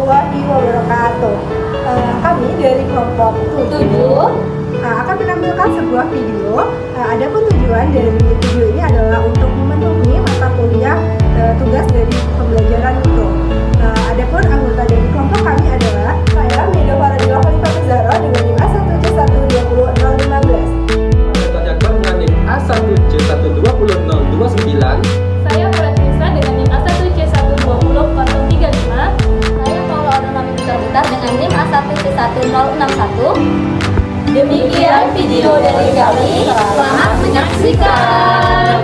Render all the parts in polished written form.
warahmatullahi wabarakatuh. Kami dari kelompok 7 akan menampilkan sebuah video. Adapun tujuan dari video ini adalah untuk memenuhi mata kuliah tugas dari pembelajaran itu. Adapun anggota dari kelompok kami adalah saya Mida Faradila Khalifah Zahra dengan NIM A1C1200615. Tanyakan dengan NIM A1C12029. Saya Muratnisa dengan NIM A1C12035. Saya Paula Ornami Butar dengan NIM A1C1061. Demikian video dari kami. Selamat menyaksikan.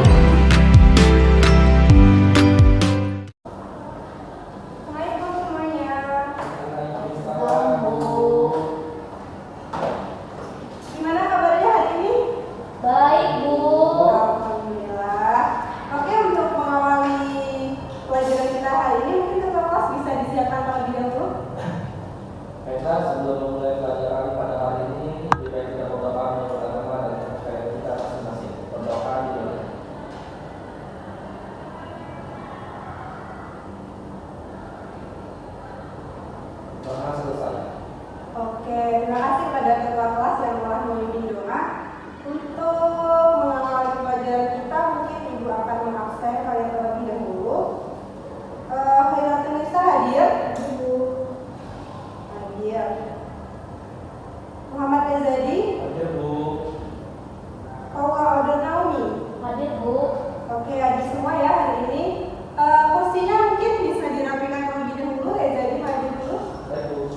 Assalamualaikum semuanya. Gimana kabarnya hari ini? Baik, Bu. Alhamdulillah. Oke, untuk mengawali pelajaran kita hari ini, mungkin ketua kelas bisa disiapkan terlebih dahulu. Baiklah, sebelum memulai pelajaran pada hari ini, lebih baik kita berdoa menurut agama dan kepercayaan kita masing-masing. Berdoa dulu. Doa selesai. Oke, terima kasih kepada ketua kelas yang telah memimpin doa. Untuk mengawali pelajaran kita, mungkin Ibu akan mengabsen kalian terlebih dahulu. Khairatun Nisa hadir. Hadir. Muhammad Rezadi. Hadir, Bu. Paula Order Naomi. Hadir, Bu. Oke, hadir semua ya hari ini. Kursinya mungkin bisa dirapikan terlebih dahulu. Rezadi maju dulu. Baik, Bu.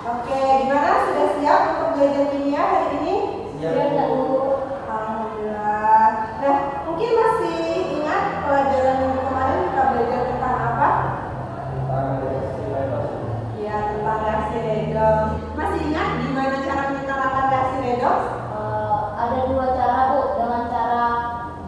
Oke, gimana? Sudah siap untuk belajar kimia hari ini? Siap, Bu. Alhamdulillah. Nah, mungkin masih ingat pelajaran minggu kemarin kita belajar tentang apa? Tentang reaksi redoks. Ya, tentang reaksi redoks. Masih ingat gimana cara menyetarakan reaksi redoks? Ada dua cara, Bu. Dengan cara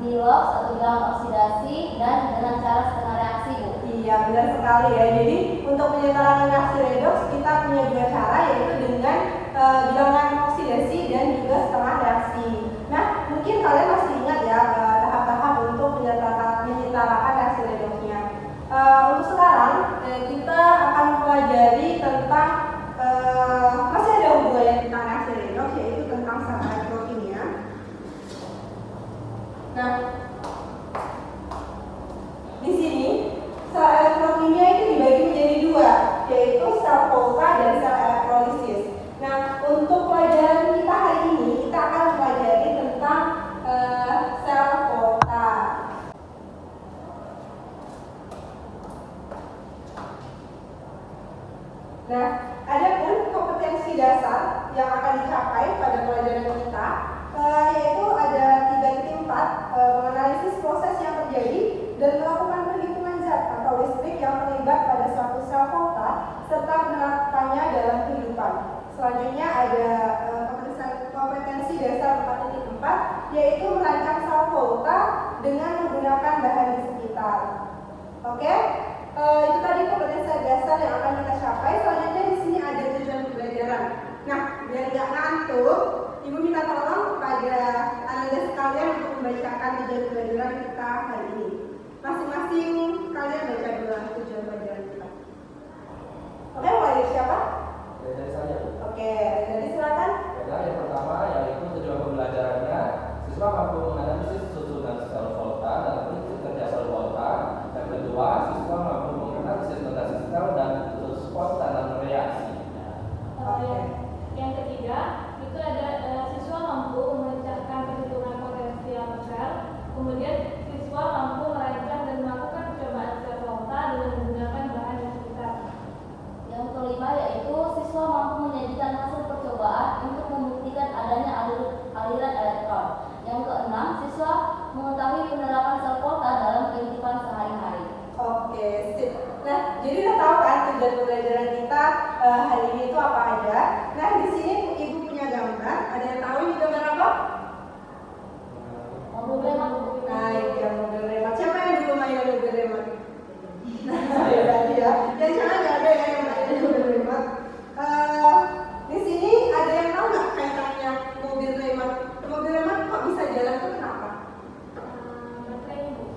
Dilox atau bilang oksidasi dan dengan cara setengah reaksi, Bu. Iya, benar sekali ya. Jadi untuk menyetarakan reaksi redoks kita punya dua cara, yaitu dengan bilangan oksidasi dan juga setengah reaksi. Nah, mungkin kalian masih ingat ya tahap-tahap untuk menyetarakan reaksi redoksnya. Untuk sekarang kita akan mempelajari tentang masih ada hubungannya tentang reaksi redoks, yaitu tentang sel elektrokimia. Nah, di sini sel elektrokimia itu dibagi menjadi dua, yaitu sel volta dan sel elektrolisis. Nah, untuk pelajaran kita hari ini kita akan mempelajari tentang sel volta. Nah, ada pun kompetensi dasar yang akan dicapai pada pelajaran kita, yaitu ada 3.4 menganalisis proses yang terjadi dan melakukan perhitungan zat atau listrik yang terlibat pada suatu sel volta serta penerapannya dalam kehidupan. Selanjutnya ada kompetensi dasar 4.4, yaitu merancang sel volta dengan menggunakan bahan di sekitar. Oke? Itu tadi kompetensi dasar yang akan kita capai. Selanjutnya di sini ada tujuan pembelajaran. Nah, biar nggak ngantuk, Ibu minta tolong kepada Anda sekalian untuk membacakan tujuan pembelajaran kita hari ini. Masing-masing kalian baca dulu tujuan pembelajaran kita. Oke, mulai dari siapa? Dari saya, Bu. Oke, jadi silakan. Baiklah, yang pertama yaitu tujuan pembelajarannya, siswa mampu menganalisis susunan sel volta dan prinsip kerja sel volta. Yang kedua, siswa mampu menganalisis notasi sel dan spontan reaksi. Yang ketiga, itu ada siswa mampu memecahkan perhitungan potensial sel. Kemudian siswa mampu merancang dan melakukan percobaan sel volta dengan menggunakan bahan di sekitar. Yang kelima yaitu siswa mampu menyajikan hasil percobaan untuk membuktikan adanya aliran elektron. Yang keenam, siswa mengetahui penerapan sel volta dalam kehidupan sehari-hari. Oke, sip. Nah, jadi udah tahu kan tujuan pembelajaran kita hari ini itu apa aja. Nah, di sini Ibu punya gambar. Ada yang tahu ini gambar apa? Mobil remote. Nah, iya mobil remote. Siapa yang dulu main mobil remote? Nah, tadi ya. Yang sana nggak ada ya yang main mobil remote. Di sini ada yang tahu nggak kaitannya mobil remote? Mobil remote kok bisa jalan tuh kenapa? Baterai, Bu.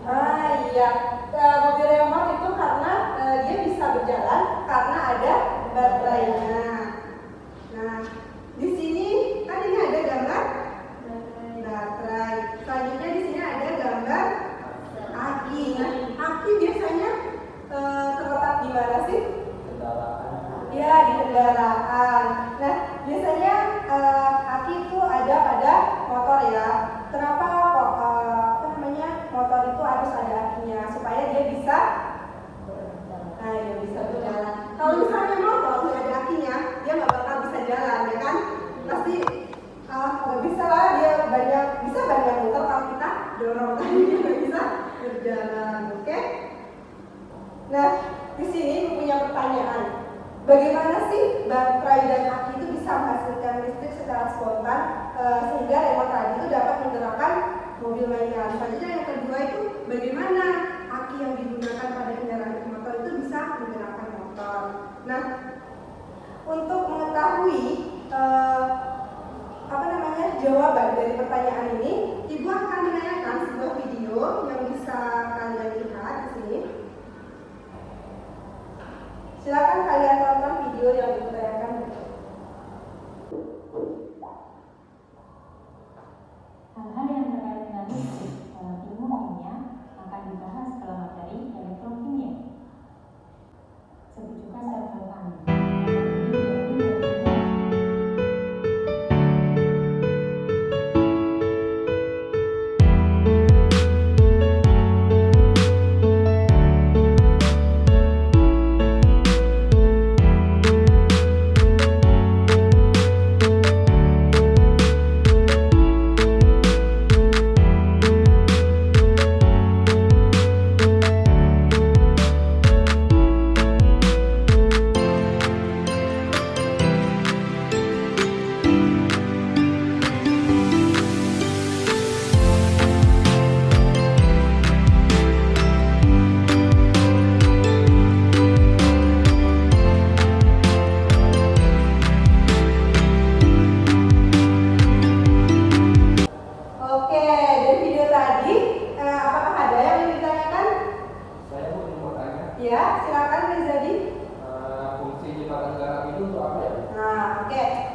Iya. Mobil remote itu karena dia bisa berjalan karena ada baterainya. Nah, di sini kan ini ada gambar baterai. Selanjutnya di sini ada gambar aki. Nah, aki biasanya terletak di mana sih? Ya, di kendaraan. Nah, biasanya aki itu ada pada motor ya. Kenapa kok motor itu harus ada akinya supaya dia bisa bisa berjalan. Kalau misalnya motor nggak ada akinya, dia nggak bakal bisa jalan, ya kan? Pasti nggak bisa lah, dia bisa banyak muter kalau kita dorong tadi dia nggak bisa berjalan, oke? Nah, di sini punya pertanyaan. Bagaimana sih baterai dan aki itu bisa menghasilkan listrik secara spontan sehingga remote tadi itu dapat menggerakkan mobil mainnya. Selanjutnya yang kedua itu bagaimana aki yang digunakan pada kendaraan motor itu bisa menggerakkan motor. Nah, untuk mengetahui jawaban dari pertanyaan ini, Ibu akan menanyakan sebuah video yang bisa kalian lihat di sini. Silakan kalian tonton video yang Ibu tanyakan. Hal-hal yang terkait dengan listrik dalam ilmu kimia akan dibahas dalam materi elektrokimia. Sebut juga sel voltanik.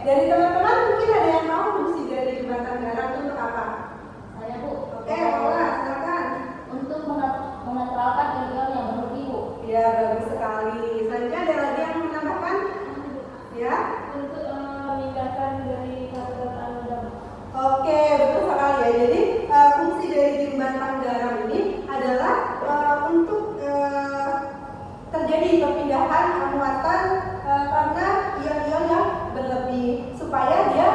Dari teman-teman mungkin ada yang tahu fungsi dari jembatan garam itu untuk apa? Saya, Bu. Oke, Paula, silakan. Untuk menetralkan ion yang berlebih, Bu. Ya, bagus sekali. Selanjutnya ada lagi yang menambahkan? Ya. Untuk memindahkan dari satu ke anoda. Oke, betul sekali ya. Jadi fungsi dari jembatan garam ini adalah untuk terjadi perpindahan muatan karena ion-ion yang berlebih supaya dia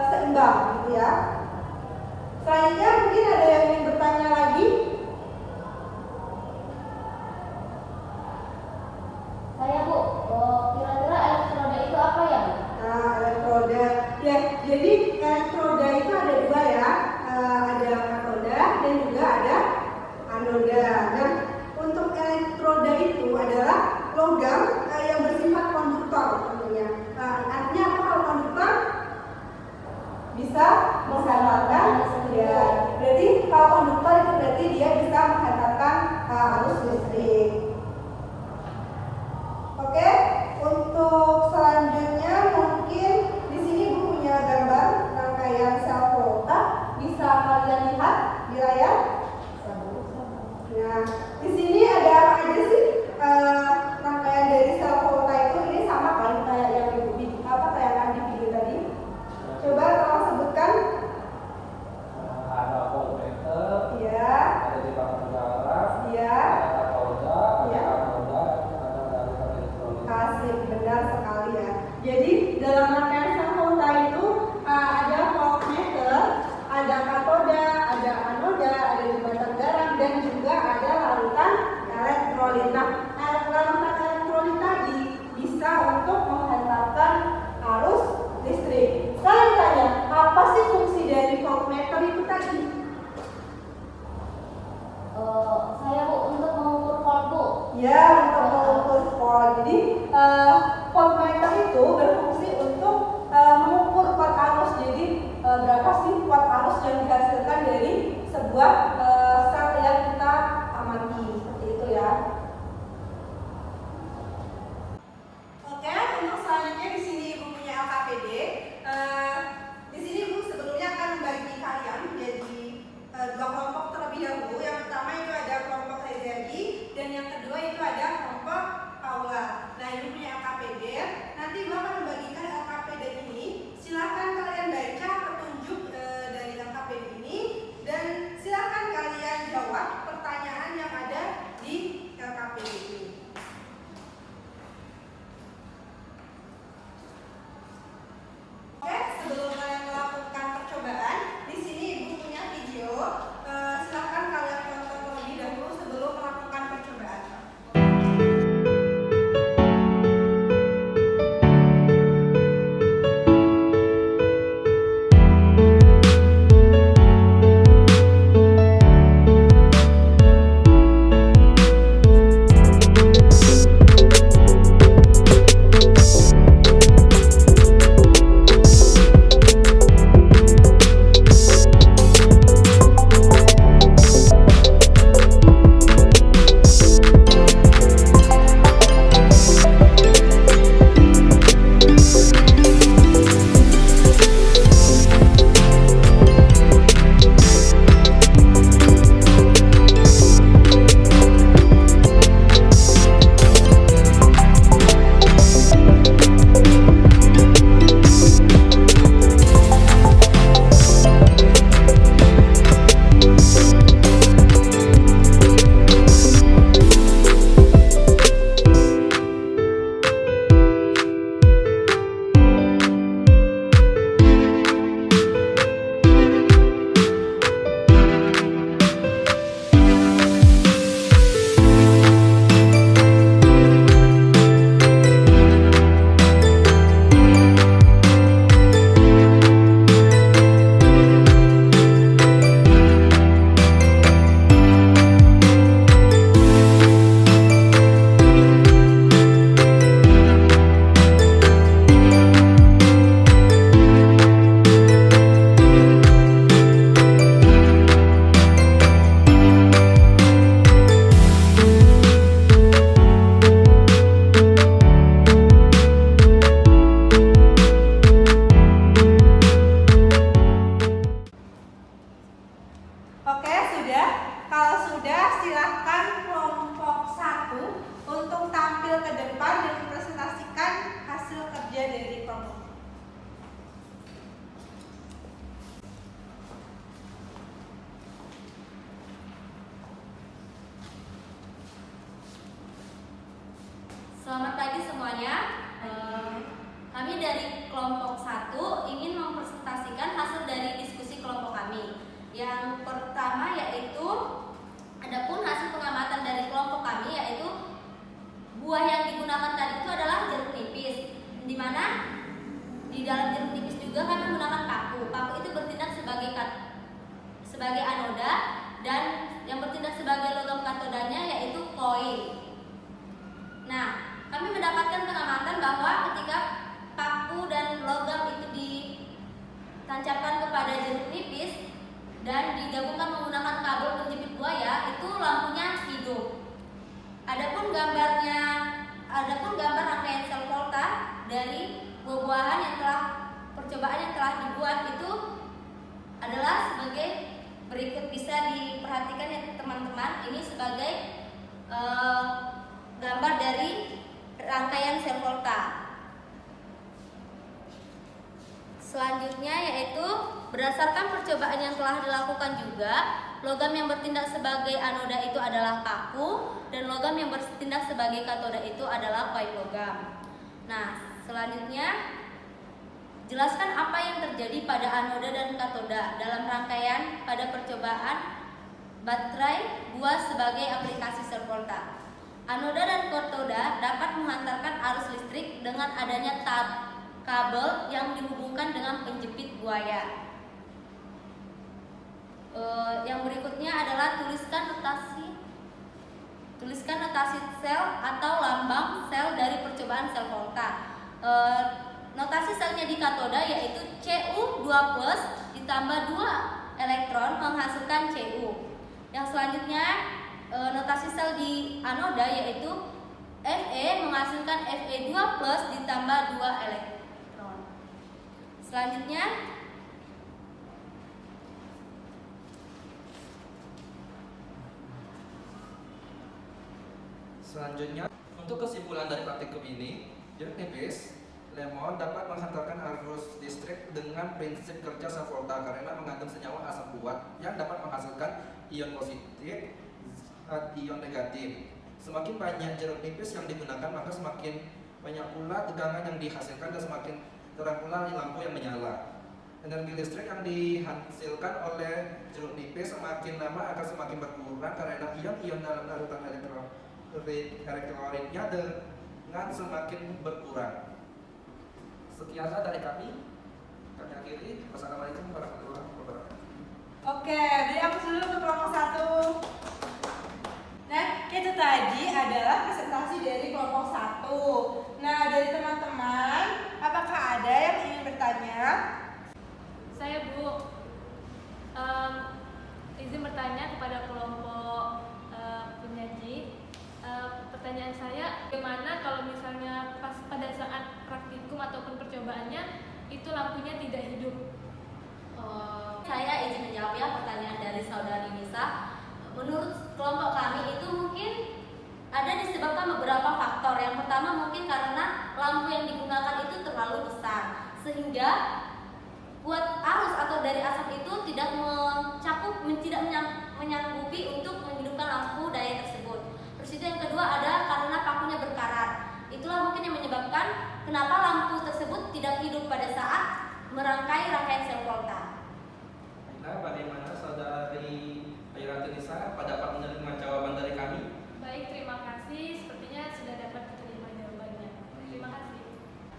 seimbang gitu ya. Selanjutnya mungkin ada yang ingin bertanya lagi? Saya, Bu. Kira-kira elektroda itu apa ya? Nah, elektroda. Ya, jadi elektroda itu ada dua ya. Ada katoda dan juga ada anoda. Nah, untuk elektroda itu adalah logam yang bersifat konduktor tentunya. Artinya apa kalau konduktor? Bisa menghantarkan, ya. Berarti kalau konduktor itu berarti dia bisa menghantarkan arus listrik. Oke, untuk selanjutnya mungkin di sini Bu punya gambar rangkaian sel volta. Bisa kalian lihat di layar? Nah, di sini ada apa aja sih? Rangkaian dari sel volta itu ini sama kan kayak yang Ibu tayangan di video tadi. Coba tolong sebutkan. Ada voltmeter, Iya. ada jembatan garam, Iya. ada katoda, Iya. ada anoda, ada aliran elektrolit. Kasih, benar sekali ya. Jadi dalam rangkaian sel volta itu ada voltmeter, ada katoda, ada anoda, ada jembatan garam dan juga ada larutan elektrolit. Nah, larutan elektrolit tadi bisa untuk menghantarkan arus listrik. Saya tanya, apa sih fungsi dari voltmeter itu tadi? Saya, Bu, untuk mengukur volt, Bu. Ya, untuk mengukur volt. Jadi voltmeter itu berfungsi untuk mengukur watt arus. Jadi berapa sih watt arus yang dihasilkan dari sebuah sel yang kita amati, seperti itu ya. Oke, sudah. Kalau sudah, silakan kelompok 1 untuk tampil ke depan dan mempresentasikan hasil kerja dari kelompok. Selamat pagi semuanya. Kami dari kelompok 1 ingin mempresentasikan hasil dari diskusi kelompok kami. Yang pertama yaitu adapun hasil pengamatan dari kelompok kami yaitu buah yang digunakan tadi itu adalah jeruk nipis, di mana di dalam jeruk nipis juga kami menggunakan paku. Paku itu bertindak sebagai anoda dan yang bertindak sebagai logam katodanya yaitu koin. Nah, kami mendapatkan pengamatan bahwa ketika paku dan logam itu ditancapkan kepada jeruk nipis dan digabungkan menggunakan kabel penjepit buaya, itu lampunya hidup. Adapun gambar rangkaian sel volta dari buah-buahan yang percobaan yang telah dibuat itu adalah sebagai berikut. Bisa diperhatikan ya teman-teman, ini sebagai gambar dari rangkaian sel volta. Selanjutnya yaitu berdasarkan percobaan yang telah dilakukan juga, logam yang bertindak sebagai anoda itu adalah paku dan logam yang bertindak sebagai katoda itu adalah koin logam. Nah, selanjutnya jelaskan apa yang terjadi pada anoda dan katoda dalam rangkaian pada percobaan baterai buah sebagai aplikasi sel volta. Anoda dan katoda dapat menghantarkan arus listrik dengan adanya kabel yang dihubungkan dengan penjepit buaya. Yang berikutnya adalah tuliskan notasi sel atau lambang sel dari percobaan sel volta. Notasi selnya di katoda yaitu Cu2+ ditambah 2 elektron menghasilkan Cu. Yang selanjutnya notasi sel di anoda yaitu Fe menghasilkan Fe2+ ditambah 2 elektron. Selanjutnya untuk kesimpulan dari praktikum ini, jeruk nipis lemon dapat menghantarkan arus listrik dengan prinsip kerja sel volta karena mengandung senyawa asam kuat yang dapat menghasilkan ion positif dan ion negatif. Semakin banyak jeruk nipis yang digunakan, maka semakin banyak pula tegangan yang dihasilkan dan semakin terang pula lampu yang menyala. Energi listrik yang dihasilkan oleh jeruk nipis semakin lama akan semakin berkurang karena ion-ion dalam larutan elektrolitnya dengan semakin berkurang. Sekianlah dari kami akhiri. Wassalamualaikum warahmatullahi wabarakatuh. Oke, jadi aku dulu ke kelompok 1. Nah, itu tadi adalah presentasi dari kelompok 1. Nah, dari teman-teman, apakah ada yang ingin bertanya? Saya Bu, izin bertanya kepada kelompok penyaji. Pertanyaan saya, bagaimana kalau misalnya pada saat praktikum ataupun percobaannya itu lampunya tidak hidup? Saya izin menjawab ya pertanyaan dari saudari Nisa. Menurut kelompok kami itu mungkin ada disebabkan beberapa faktor. Yang pertama mungkin karena lampu yang digunakan itu terlalu besar sehingga buat arus atau dari asap itu tidak menyanggupi untuk menghidupkan lampu daya tersebut. Terus itu yang kedua ada karena pakunya berkarat. Itulah mungkin yang menyebabkan kenapa lampu tersebut tidak hidup pada saat merangkai rangkaian sel volta. Nah, bagaimana saudari Ayurati Nisa dapat menerima jawaban dari kami? Baik, terima kasih. Sepertinya sudah dapat diterima jawabannya. Terima kasih.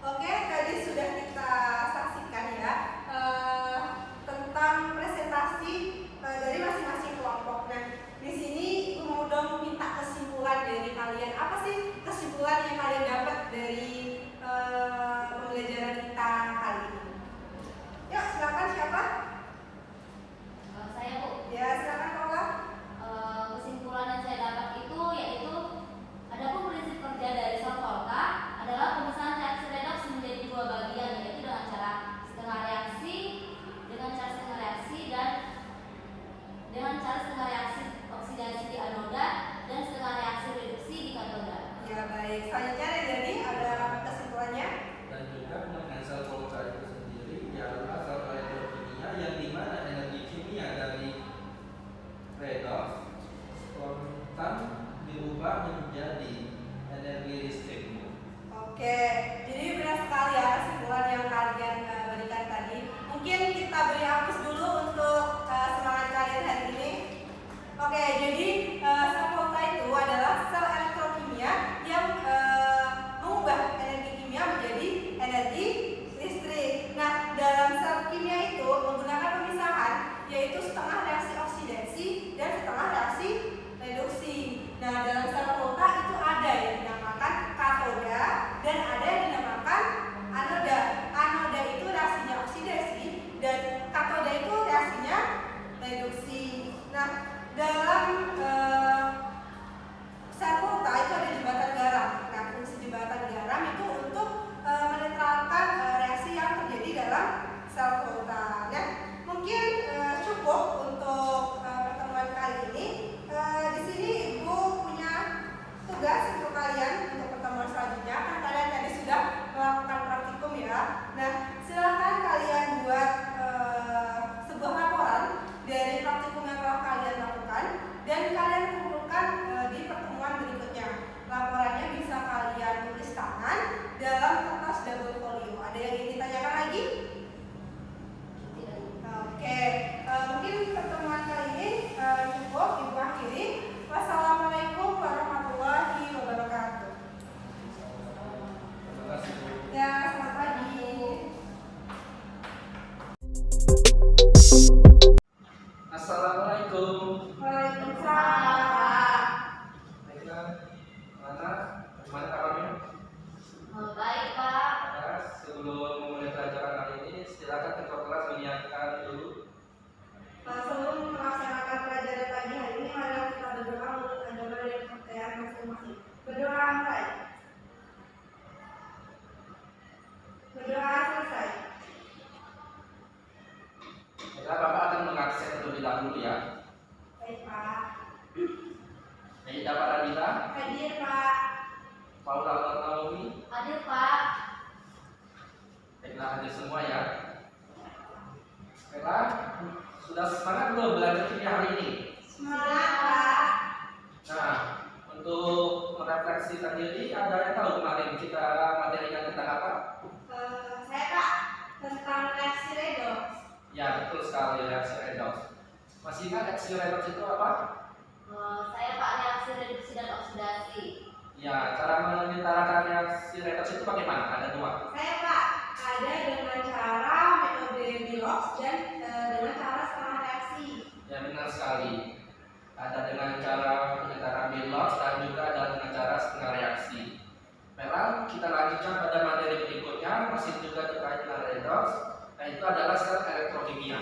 Oke, tadi sudah kita saksikan ya tentang presentasi dari masing-masing kelompok. Nah, di sini mau dong minta kesimpulan dari kalian. Apa sih kesimpulan yang kalian dapat dari pembelajaran kita kali ini? Yuk, silakan siapa? Saya Bu. Ya, silakan Paula. Kesimpulan yang saya dapat itu yaitu adapun prinsip kerja dari sel volta adalah pemisahan cahaya redoks menjadi 2 bagian yaitu dengan redox spontan diubah menjadi energi listrik. Oke, jadi benar sekali ya kesimpulan yang kalian berikan tadi. Mungkin kita beri hapus dulu untuk semangat kalian hari ini. Oke, jadi sel volta itu adalah sel elektrokimia yang mengubah energi kimia menjadi energi listrik. Nah, dalam sel kimia itu menggunakan pemisahan, yaitu setengah reaksi oksidasi dan setengah reaksi reduksi. Nah, dalam sel volta itu ada yang dinamakan katoda dan ada yang dinamakan anoda. Anoda itu reaksinya oksidasi dan katoda itu reaksinya reduksi. Nah, dalam sel volta itu ada jembatan garam. Nah, fungsi jembatan garam itu untuk menetralkan reaksi yang terjadi dalam sel volta. Dan mungkin cukup untuk pertemuan kali ini. Di sini Ibu punya tugas untuk kalian untuk pertemuan selanjutnya. Kan kalian tadi sudah melakukan praktikum ya. Nah, silakan kalian buat sebuah laporan dari praktikum yang telah kalian lakukan dan kalian kumpulkan di pertemuan berikutnya. Laporannya bisa kalian tulis tangan dalam kertas double folio. Ada yang ingin ditanyakan lagi? Oke, mungkin pertemuan kali ini cukup Ibu akhiri. Wassalamualaikum warahmatullahi wabarakatuh. Terima kasih, Bu. Ya, selamat pagi. Assalamualaikum. Waalaikumsalam. Baiklah, mana kabarnya? Baik, Pak. Ya, sebelum memulai pelajaran kali ini, silakan ketua kelas menyiapkan dulu. Sebelum melaksanakan pelajaran pagi hari ini, mari kita berdoa untuk agama dan kepercayaan masing-masing. Berdoa mulai. Berdoa selesai. Baiklah, Bapak akan mengakses terlebih dahulu ya. Baik, Pak. Baik, dapat Radita, Hadir, Pak. Paula Naomi. Hadir, Pak. Baiklah, hadir semua ya. Baiklah, sudah semangat belum belajar kimia hari ini? Semangat, Pak. Nah, untuk merefleksikan diri, ada yang tahu kemarin kita materinya tentang apa? Saya, Pak, tentang reaksi redox. Ya, betul sekali, reaksi redox. Masih ingat reaksi redox itu apa? Saya, Pak, reaksi reduksi dan oksidasi. Ya, cara menyetarakan reaksi redox itu bagaimana? Ada dua. Saya, Pak, ada dengan cara metode Bilox dan dengan cara setengah reaksi. Ya, benar sekali. Ada dengan cara penyetaraan Bilox dan juga ada dengan cara setengah reaksi. Memang kita lanjutkan pada materi berikutnya, masih juga terkait dengan redox, yaitu adalah sel elektrokimia.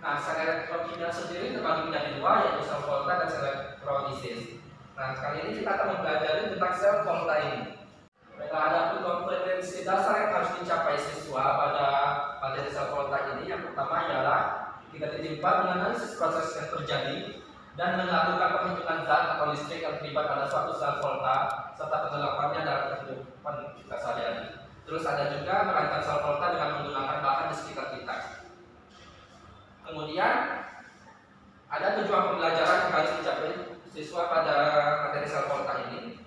Nah, sel elektrokimia sendiri terbagi menjadi dua, yaitu sel volta dan sel elektrolisis. Nah, kali ini kita akan mempelajari tentang sel volta ini. Baiklah, ada kompetensi dasar yang harus dicapai siswa pada materi sel volta ini. Yang pertama ialah 3.4 menganalisis proses yang terjadi dan melakukan perhitungan zat atau listrik yang terlibat pada suatu sel volta serta penerapannya dalam kehidupan kita sehari-hari. Terus ada juga merancang sel volta dengan menggunakan bahan di sekitar kita. Kemudian ada tujuan pembelajaran yang harus dicapai siswa pada materi sel volta ini.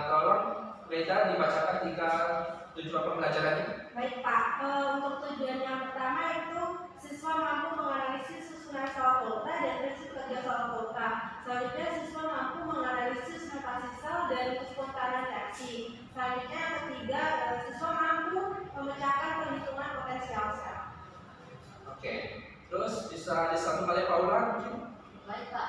Tolong Reda dibacakan 3 tujuan pembelajarannya. Baik, Pak. Untuk tujuan yang pertama itu siswa mampu menganalisis susunan sel volta dan prinsip kerja sel volta. Selanjutnya siswa mampu menganalisis mutasi sel dan kespontanan reaksi. Selanjutnya yang ketiga, siswa mampu memecahkan perhitungan potensial sel. Oke. Terus bisa disambung kali Paula mungkin? Baik, Pak.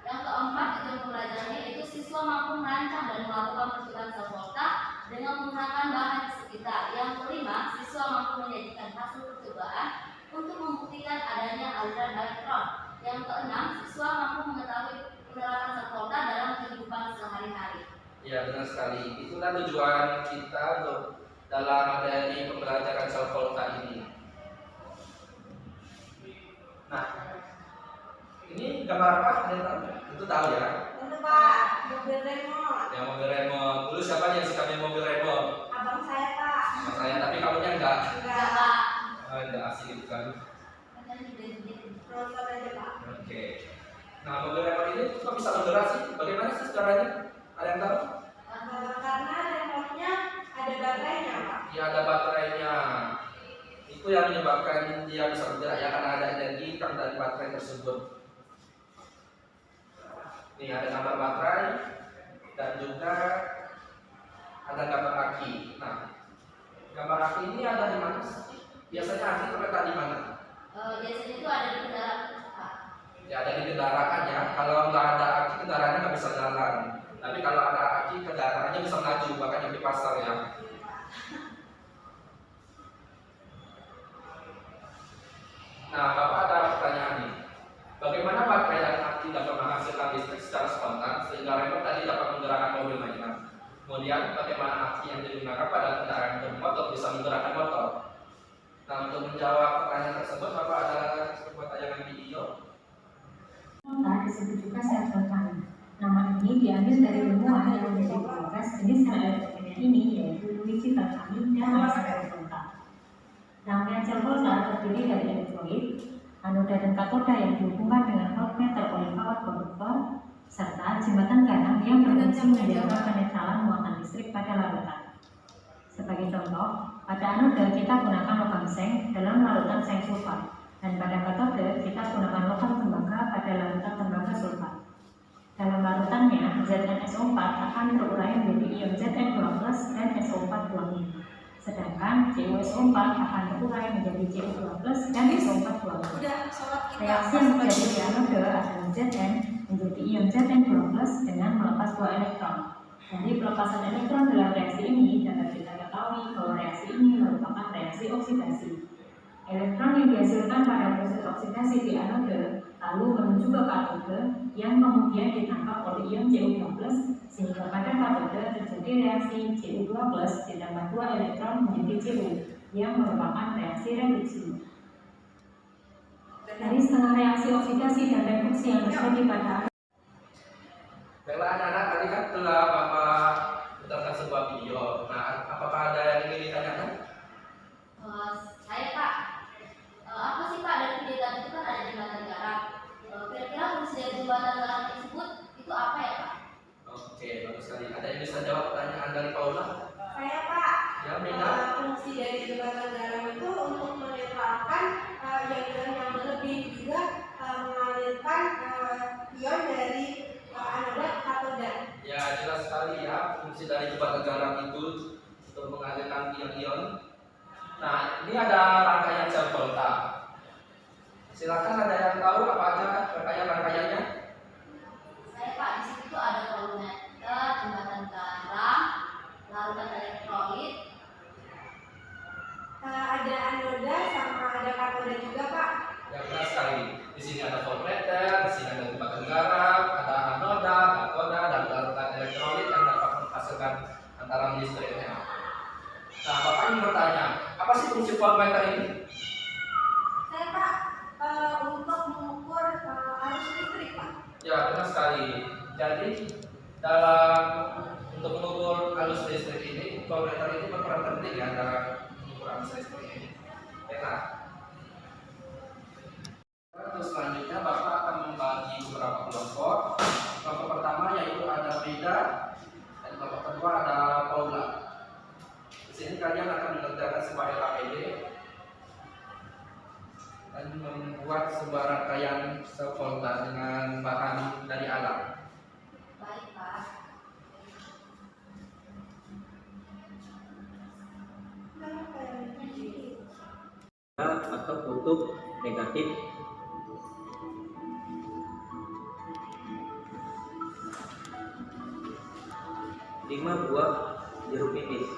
Yang keempat, tujuan pembelajarannya itu siswa mampu merancang dan melakukan perhitungan sel volta dengan menggunakan bahan di sekitar. Yang kelima, siswa mampu menyajikan hasil percobaan untuk membuktikan adanya aliran elektron. Yang keenam, siswa mampu mengetahui penerapan sel volta dalam kehidupan sehari-hari. Ya, benar sekali. Itulah tujuan kita untuk dalam materi pembelajaran sel volta ini. Nah, ini gambar apa? Ada yang tahu? Itu tahu ya? Tentu, Pak, mobil remote. Yang mobil remote. Dulu siapa yang suka main mobil remote? Abang saya, Pak. Sama saya, tapi kamunya enggak. Enggak. Enggak asik gitu kan. nonton aja Pak. Oke. Nah, mobil remote ini kok bisa bergerak sih? Bagaimana sih caranya? Ada yang tahu? Karena remote-nya ada baterainya Pak. Ya, ada baterainya. Itu yang menyebabkan dia bisa bergerak ya, karena ada energi yang dari baterai tersebut. Ini ada gambar baterai dan juga ada gambar aki. Nah, gambar aki ini ada di mana sih? Biasanya aki terletak di mana? Biasanya itu ada di kendaraan, Pak. Ya, ada di kendaraan ya. Kalau nggak ada aki, kendaraannya nggak bisa jalan. Tapi kalau ada aki, kendaraannya bisa maju, bahkan yang di pasar ya. Nah, Bapak ada pertanyaan nih. Bagaimana baterai dan aki dapat menghasilkan listrik secara spontan sehingga remote tadi dapat menggerakkan mobil mainan? Kemudian, bagaimana aki yang digunakan pada kendaraan bermotor bisa menggerakkan motor? Nah, untuk menjawab pertanyaan tersebut, Bapak ada sebuah tayangan video. Volta disebut juga sel volta. Nama ini diambil dari ilmuwan yang menjadi progres jenis sel elektroniknya ini, yaitu Luigi Bernoulli dan Alessandro Volta. Rangkaian sel volta terdiri dari elektrolit, anoda dan katoda yang dihubungkan dengan voltmeter oleh kawat konduktor, serta jembatan ganang yang berfungsi menjaga penetralan muatan listrik pada larutan. Sebagai contoh, pada anoda kita gunakan logam seng dalam larutan seng sulfat, dan pada katode kita gunakan logam tembaga pada larutan tembaga sulfat. Dalam larutannya, ZnSO4 akan terurai menjadi ion Zn2+ dan SO4 buangnya. Sedangkan CuSO4 akan terurai menjadi Cu2+ dan SO4 buangnya. Udah sholat kita. Reaksi yang terjadi di anoda adalah Zn menjadi ion Zn2+ dengan melepas 2 elektron. Dari pelepasan elektron dalam reaksi ini dapat kita ketahui bahwa reaksi ini merupakan reaksi oksidasi. Elektron yang dihasilkan pada proses oksidasi di anoda lalu menuju ke katode yang kemudian ditangkap oleh ion Cu2+, sehingga pada katode terjadi reaksi Cu2+ ditambah 2 elektron menjadi Cu yang merupakan reaksi reduksi. Dari setengah reaksi oksidasi dan reduksi yang terjadi pada Baiklah anak-anak, tadi kan telah Bapak putarkan sebuah video. Nah, apakah ada yang ingin ditanyakan? Saya Pak, apa sih Pak dari video tadi itu kan ada jembatan garam. Kira-kira fungsi dari jembatan garam tersebut itu apa ya Pak? Oke, bagus sekali. Ada yang bisa jawab pertanyaan dari Paula? Saya Pak. Ya, Mina. Fungsi dari jembatan garam itu untuk menetralkan ion-ion yang berlebih, juga mengalirkan ion dari anoda ke katoda. Ya, jelas sekali ya fungsi dari jembatan garam itu untuk mengalirkan ion-ion. Nah, ini ada rangkaian sel volta. Silakan, ada yang tahu apa aja rangkaiannya? Saya Pak, di situ ada voltmeter, jembatan garam, larutan elektrolit. Ada anoda sama ada katoda juga Pak. Ya, benar sekali. Di sini ada voltmeter, di sini ada jembatan garam, ada anoda, katoda, dan larutan elektrolit yang dapat menghasilkan antara listriknya. Nah, Bapak ingin bertanya, apa sih fungsi voltmeter ini? Saya Pak, untuk mengukur arus listrik Pak. Ya, benar sekali. Jadi, dalam untuk mengukur arus listrik ini, voltmeter ini berperan penting ya dalam mengukur arus listrik ini. Baiklah. Terus selanjutnya Bapak akan membagi beberapa kelompok. Kelompok pertama yaitu ada Beda, dan kelompok kedua ada Paula. Di sini kalian akan mengerjakan sebuah LAPD dan membuat sebuah rangkaian sel volta dengan bahan dari alam. Baik Pak. Atau kutub negatif lima buah jeruk nipis.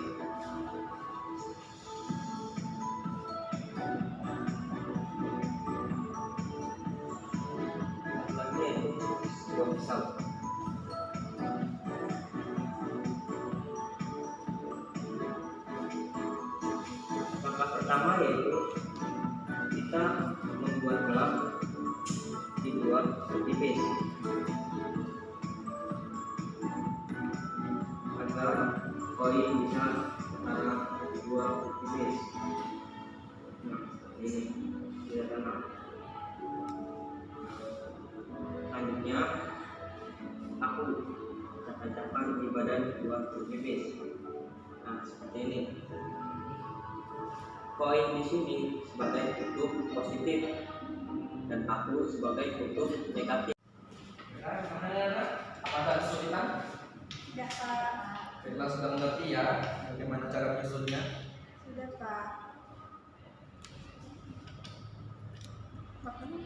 Lagi yaitu sebuah pisau. Langkah pertama yaitu kita membuat gelang dibuat setipis agar koin bisa tertanam dua tipis. Nah, ini tidak tenang. dua huruf nipis. Nah, seperti ini. Koin di sini sebagai kutub positif dan aku sebagai kutub negatif. Apa ada kesulitan? Tidak, Pak. Kita sudah mengerti ya bagaimana cara menyusunnya. Sudah, Pak. Makanya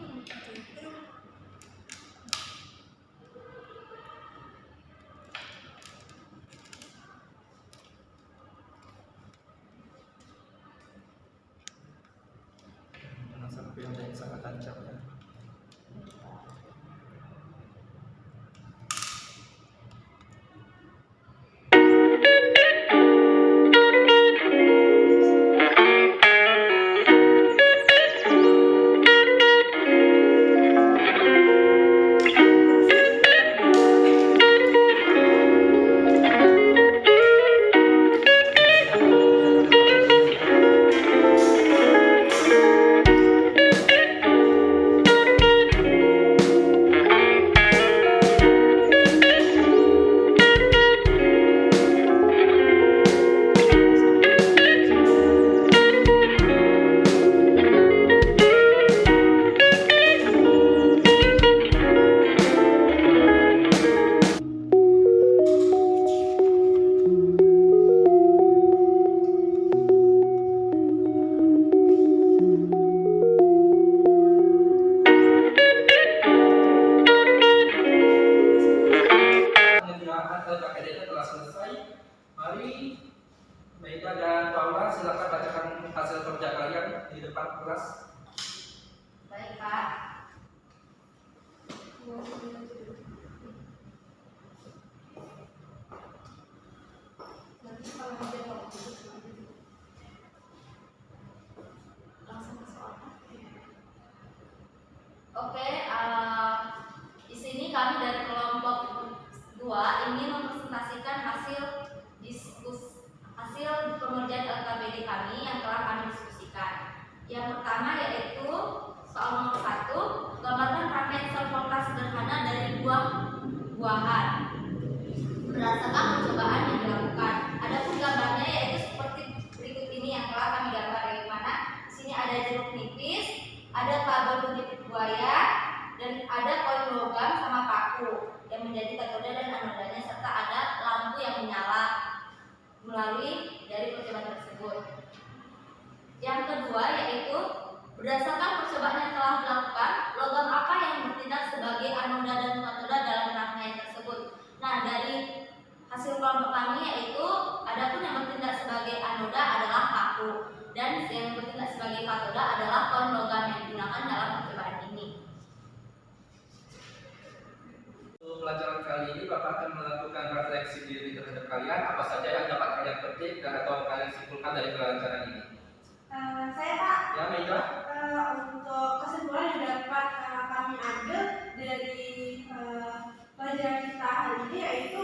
Jangan sampai ada yang salah tancap ya. KKD-nya telah selesai. Mari Meida dan Paula silakan bacakan hasil kerja kalian di depan kelas. Baik, Pak. Oke, di sini kami dari kelompok 2 ingin mempresentasikan hasil pengerjaan LKPD kami yang telah kami diskusikan. Yang pertama yaitu soal nomor 1, gambarkan rangkaian sel volta sederhana dari buah-buahan berdasarkan percobaan yang dilakukan. Adapun gambarnya yaitu seperti berikut ini yang telah kami gambar, di mana di sini ada jeruk nipis, ada kabel penjepit buaya, dan ada koin logam sama paku yang menjadi katoda dan anodanya, serta ada lampu yang menyala melalui dari percobaan tersebut. Yang kedua yaitu berdasarkan percobaan yang telah dilakukan, logam apa yang bertindak sebagai anoda dan katoda dalam rangkaian tersebut. Nah, dari hasil kelompok kami yaitu adapun yang bertindak sebagai anoda adalah paku dan yang bertindak sebagai katoda adalah koin logam yang digunakan dalam percobaan ini. Untuk pelajaran kali ini Bapak akan melakukan refleksi diri terhadap kalian, apa saja yang dapat kalian petik dan atau kalian simpulkan dari pelajaran ini. Saya, Pak. Ya, Meida. Untuk kesimpulan yang dapat kami ambil dari pelajaran kita hari ini yaitu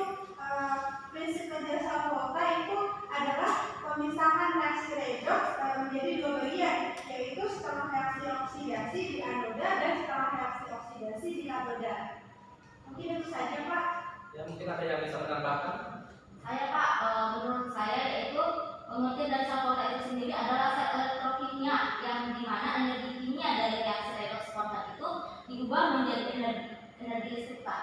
prinsip kerja sel volta itu adalah pemisahan reaksi redox menjadi dua bagian, yaitu setengah reaksi oksidasi di anoda dan setengah reaksi oksidasi di katoda. Mungkin itu saja, Pak. Ya, mungkin ada yang bisa menambahkan. Saya, Pak, menurut saya yaitu pengertian dari sel volta itu sendiri adalah sel elektrokimia yang dimana energi kimia dari reaksi redox volta itu diubah menjadi energi listrik, Pak.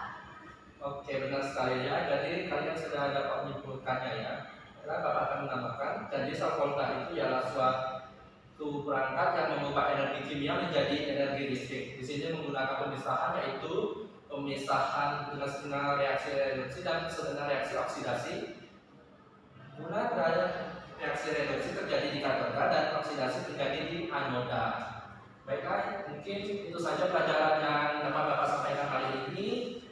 Oke, benar sekali ya. Jadi kalian sudah dapat menyimpulkannya ya. Karena Bapak akan menambahkan, jadi sel volta itu ialah suatu perangkat yang mengubah energi kimia menjadi energi listrik. Di sini menggunakan pemisahan yaitu pemisahan tengah-tengah reaksi reduksi dan setengah reaksi oksidasi. Guna reaksi reduksi terjadi di katoda dan oksidasi terjadi di anoda. Baiklah, mungkin itu saja pelajaran yang dapat Bapak sampaikan kali ini.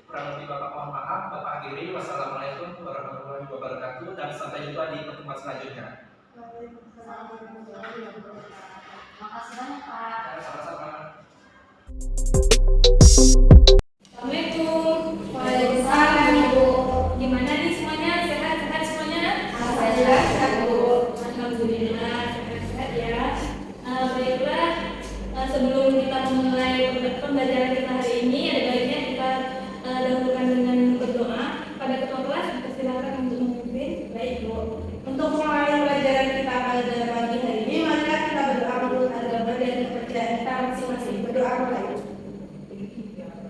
Kurang lebih Bapak mohon maaf. Bapak akhiri. Wassalamualaikum warahmatullahi wabarakatuh dan sampai jumpa di pertemuan selanjutnya. Makasih banyak, Pak. Ya, sama-sama. Assalamualaikum. Waalaikumsalam, Ibu. Gimana nih semuanya? Sehat-sehat semuanya? Alhamdulillah, sehat, Bu. Alhamdulillah, sehat-sehat ya. Baiklah, sebelum kita memulai pembelajaran kita hari ini, ada baiknya kita dahulukan dengan berdoa. Pada ketua kelas, dipersilakan untuk memimpin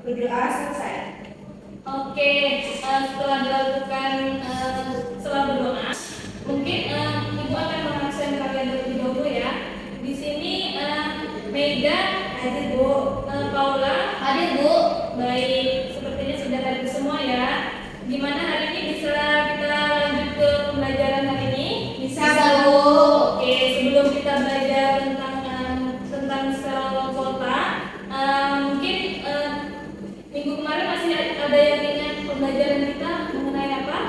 Berdoa selesai. Oke, setelah dilakukan setelah berdoa, mungkin Ibu akan mengabsen kalian terlebih dahulu ya. Di sini Mega hadir Bu, Paula Hadir Bu. baik, sepertinya sudah hadir semua ya. Gimana hari ini bisa kita lanjut ke pembelajaran hari ini? Bisa Bu. Oke, sebelum kita belajar tentang sel volta, mungkin minggu kemarin masih ada yang ingat pembelajaran kita mengenai apa?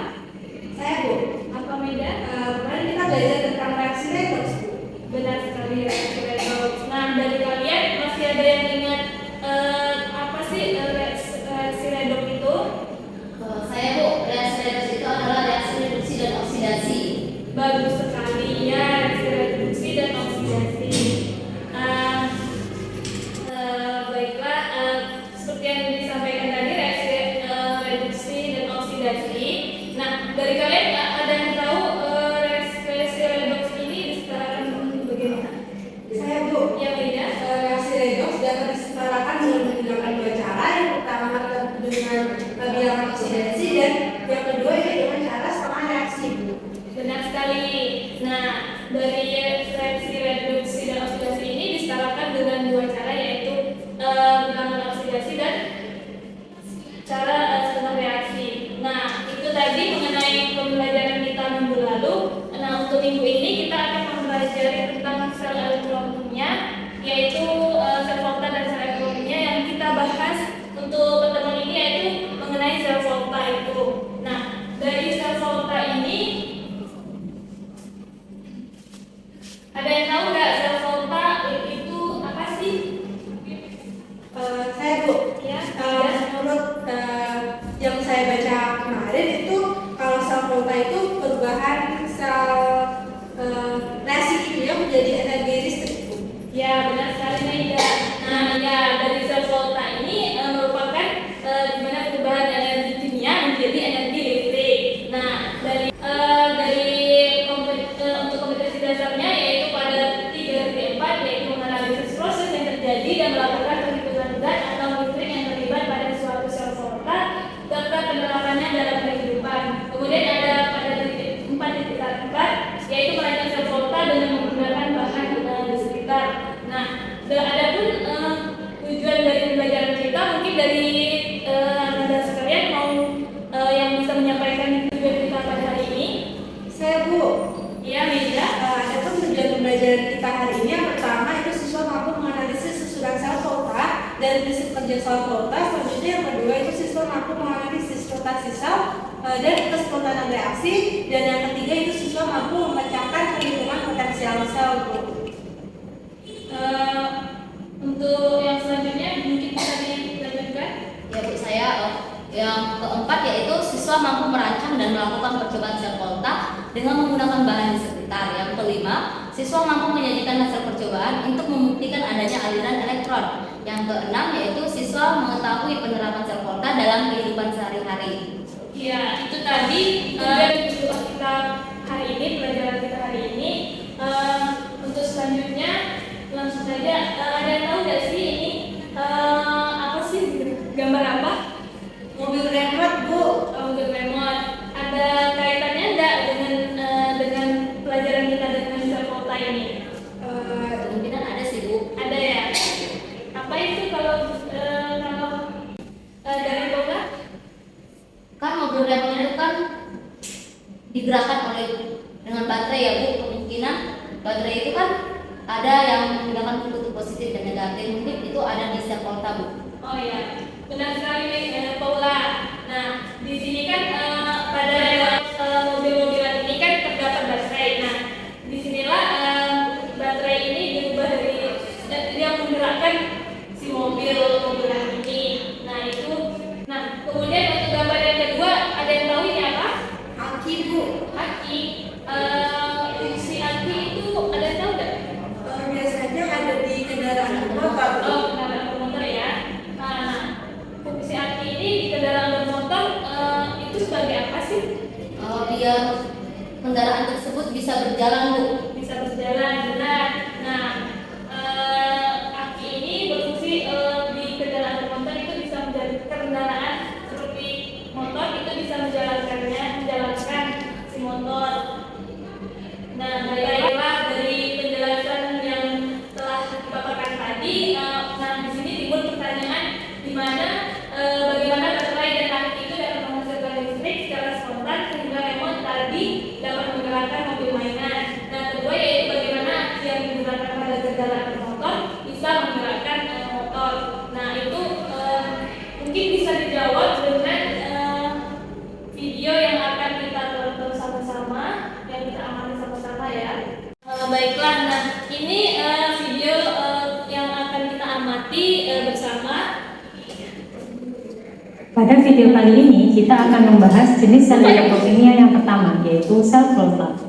Saya Bu. Apa Mega? Kemarin kita belajar tentang reaksi redox. Benar sekali reaksi redox. Nah, dari kalian masih ada yang ingat apa sih reaksi redox itu? Saya Bu, reaksi redoks itu adalah reaksi reduksi dan oksidasi. Bagus sekali ya, reaksi reduksi dan oksidasi. Baiklah, seperti yang disampaikan tadi reaksi reduksi dan oksidasi. Nah, dari kalian ada yang tahu reaksi redoks ini disetarakan bagaimana? Saya Bu. Ya Mega. Reaksi redox dapat disetarakan dengan menggunakan dua cara. Yang pertama dengan bilangan oksidasi dan yang kedua ini dengan cara setengah reaksi Bu. Benar sekali. Nah, dari reaksi reduksi dan oksidasi ini disetarakan dengan dua cara, yaitu bilangan oksidasi dan cara setengah reaksi. Nah, itu tadi mengenai pembelajaran kita minggu lalu. Nah, untuk minggu ini kita akan mempelajari tentang sel elektrotnya, yaitu sel volta dan sel elektrotnya yang kita bahas untuk pertemuan ini, yaitu mengenai sel volta itu. Nah, dari sel volta ini ada yang tahu nggak sel volta itu apa sih? Saya Bu. Ya, Menurut yang saya baca kemarin itu kalau sel volta itu perubahan sel reaksi kimia menjadi energi listrik Bu. ya benar sekali Mega. Nah, ya dari sel volta ini merupakan dimana perubahan energi kimia menjadi energi listrik. Nah, untuk kompetensi dasarnya yaitu pada 3.4, yaitu menganalisis proses yang terjadi dan melakukan perhitungan zat atau listrik yang terlibat pada suatu sel volta serta penerapannya dalam kehidupan. Kemudian ada pada 4.4, yaitu merancang sel volta dengan menggunakan bahan di sekitar. Nah, ada pun tujuan dari pembelajaran kita, mungkin dari Anda sekalian mau yang bisa menyampaikan tujuan kita pada hari ini? Saya Bu. Iya Mega. Adapun tujuan pembelajaran kita hari ini yang pertama itu siswa mampu menganalisis susunan sel volta dan prinsip kerja sel volta. Selanjutnya yang kedua itu siswa mampu menganalisis rotasi sel dan kespontanan reaksi, dan yang ketiga itu siswa mampu memecahkan perhitungan potensial sel Bu. Untuk yang selanjutnya mungkin bisa dilanjutkan. Ya Bu, saya yang keempat yaitu siswa mampu merancang dan melakukan percobaan sel volta dengan menggunakan bahan di sekitar. Yang kelima, siswa mampu menyajikan hasil percobaan untuk membuktikan adanya aliran elektron. Yang keenam yaitu siswa mengetahui penerapan sel volta dalam kehidupan sehari-hari. Ya, itu tadi tujuan kita hari ini, pelajaran kita hari ini. Untuk selanjutnya langsung saja, ada yang tahu nggak sih ini apa sih, gambar apa? Mobil remote Bu. Mobil remote. Ada kaitannya enggak dengan pelajaran kita dengan sel volta ini? Kemungkinan ada sih Bu. Ada ya. Apa itu kalau dari Boga? Kan mobil remote itu kan digerakkan oleh dengan baterai ya Bu. Kemungkinan baterai itu kan ada yang menggunakan kutub positif dan negatif. Mungkin itu ada di sel volta Bu. Oh iya, benar sekali Paula. Nah, di sini kan pada mobil-mobilan ini kan terdapat baterai. Nah, disinilah baterai ini diubah dari yang menggerakkan si mobilan ini. Nah itu. Nah, kemudian untuk gambar yang kedua, ada yang tahu ini apa? Aki Bu. Aki. Fungsi aki itu ada yang tahu nggak? Biasanya ada di kendaraan bermotor Bu. Oh, kendaraan bermotor ya. Nah, fungsi aki ini di kendaraan bermotor itu sebagai apa sih? Biar kendaraan tersebut bisa berjalan Bu. Bisa berjalan, benar. Nah, aki ini berfungsi di kendaraan bermotor itu bisa menjadi mungkin bisa dijawab dengan video yang akan kita tonton sama-sama, yang kita amati sama-sama ya. Baiklah, nah ini video yang akan kita amati bersama. Pada video kali ini kita akan membahas jenis sel elektrokimia yang pertama, yaitu sel volta.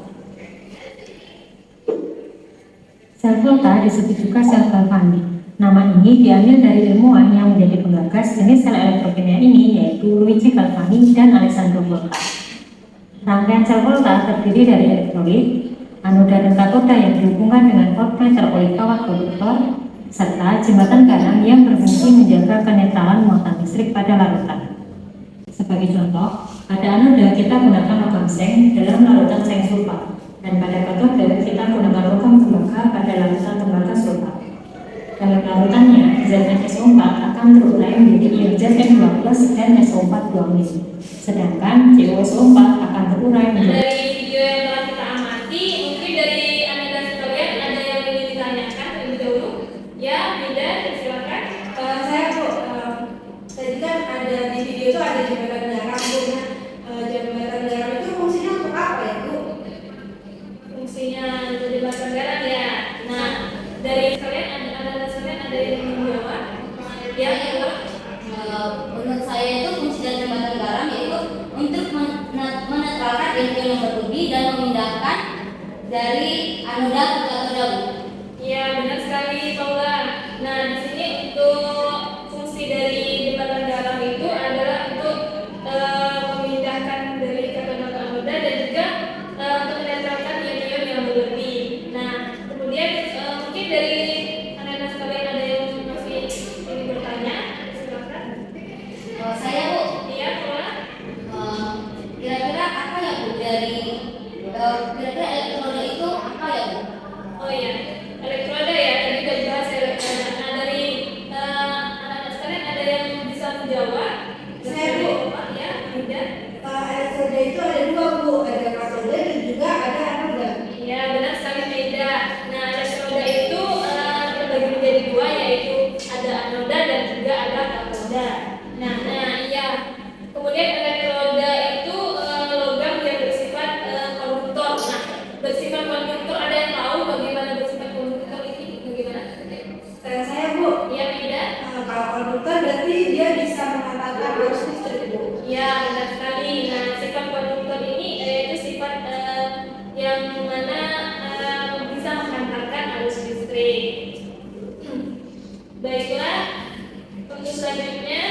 Sel volta disebut juga sel galvanik. Nama ini diambil dari ilmuwan yang menjadi penggagas jenis sel elektrokimia ini, yaitu Luigi Galvani dan Alessandro Volta. Rangkaian sel volta terdiri dari elektrolit, anoda dan katoda yang dihubungkan dengan voltmeter oleh kawat konduktor, serta jembatan garam yang berfungsi menjaga kenetralan muatan listrik pada larutan. Sebagai contoh, pada anoda kita gunakan logam seng dalam larutan seng sulfat, dan pada katoda kita gunakan logam tembaga pada larutan tembaga sulfat. Dalam larutannya, zat SO4 akan terurai menjadi ion Zn2+ dan SO4 2-. Sedangkan CuSO4 akan terurai menjadi. Dari video yang telah kita amati, mungkin dari Anda sekalian ada yang ingin ditanyakan terlebih dahulu? Ya, Mida, silakan. Saya Bu, tadi kan ada di video itu ada jembatan garam Bu. Jembatan garam itu fungsinya untuk apa ya Bu? Fungsinya untuk jembatan garam ya. Nah, dari kalian ada yang ingin menjawab? Ya, Menurut saya itu fungsi dari jembatan garam yaitu untuk menetralkan ion yang berlebih dan memindahkan dari anoda ke katoda. Iya, benar sekali, Paula. Nah, di sini untuk fungsi dari jembatan garam itu adalah untuk memindahkan dari katoda ke anoda dan juga untuk menetralkan ion-ion yang berlebih. Nah, kemudian mungkin dari anak-anak sekalian ada yang masih ingin bertanya, silakan. Saya Bu, Iya, Paula. kira-kira apa ya Bu dari kira-kira elektroda itu apa ya Bu? Oh iya, elektroda ya, tadi udah dibahas elektroda. Nah, dari anak-anak sekalian ada yang bisa menjawab? Saya, Bu. Ya, tidak. Elektroda itu ada dua Bu, ada katoda dan juga ada anoda. Iya, benar sekali beda. Nah, elektroda itu terbagi menjadi dua, yaitu ada anoda dan juga ada katoda. Nah, iya. Kemudian elektroda itu logam yang bersifat konduktor. Nah, bersifat konduktor ada yang tahu bagaimana bersifat konduktor ini? Bagaimana? Saya Bu, Iya, tidak. kalau konduktor berarti dia bisa mengantarkan arus listrik Bu. Ya, benar sekali. Nah, sifat konduktor ini yaitu sifat yang mana bisa menghantarkan arus listrik. Baiklah, untuk selanjutnya.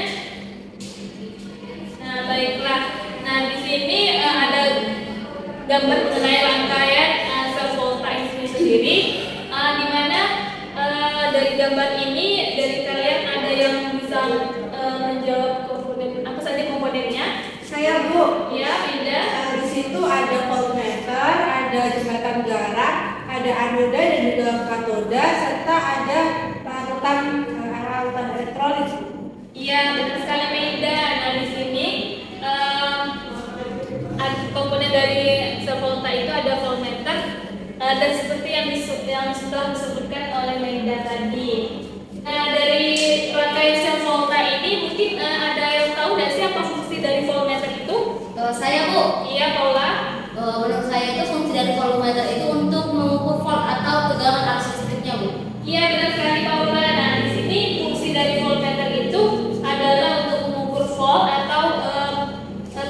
Nah, baiklah. Nah, di sini ada gambar mengenai rangkaian sel volta ini sendiri, di mana dari gambar ini dari kalian ada yang bisa menjawab komponen apa saja komponennya? Saya Bu, Ya, beda. di situ ada voltmeter, ada jembatan garam, ada anoda dan juga katoda, serta ada larutan elektrolit. Iya, benar sekali beda. Nah, di sini komponen dari sel volta itu ada voltmeter dan seperti yang setelah disebutkan oleh Maida tadi. Nah, dari rangkaian sel volta ini mungkin ada yang tahu nggak sih apa fungsi dari voltmeter itu? Saya Bu, Iya, Paula. menurut saya itu fungsi dari voltmeter itu untuk mengukur volt atau tegangan arus listriknya Bu. Iya, benar sekali Paula. Nah, di sini fungsi dari voltmeter itu adalah untuk mengukur volt atau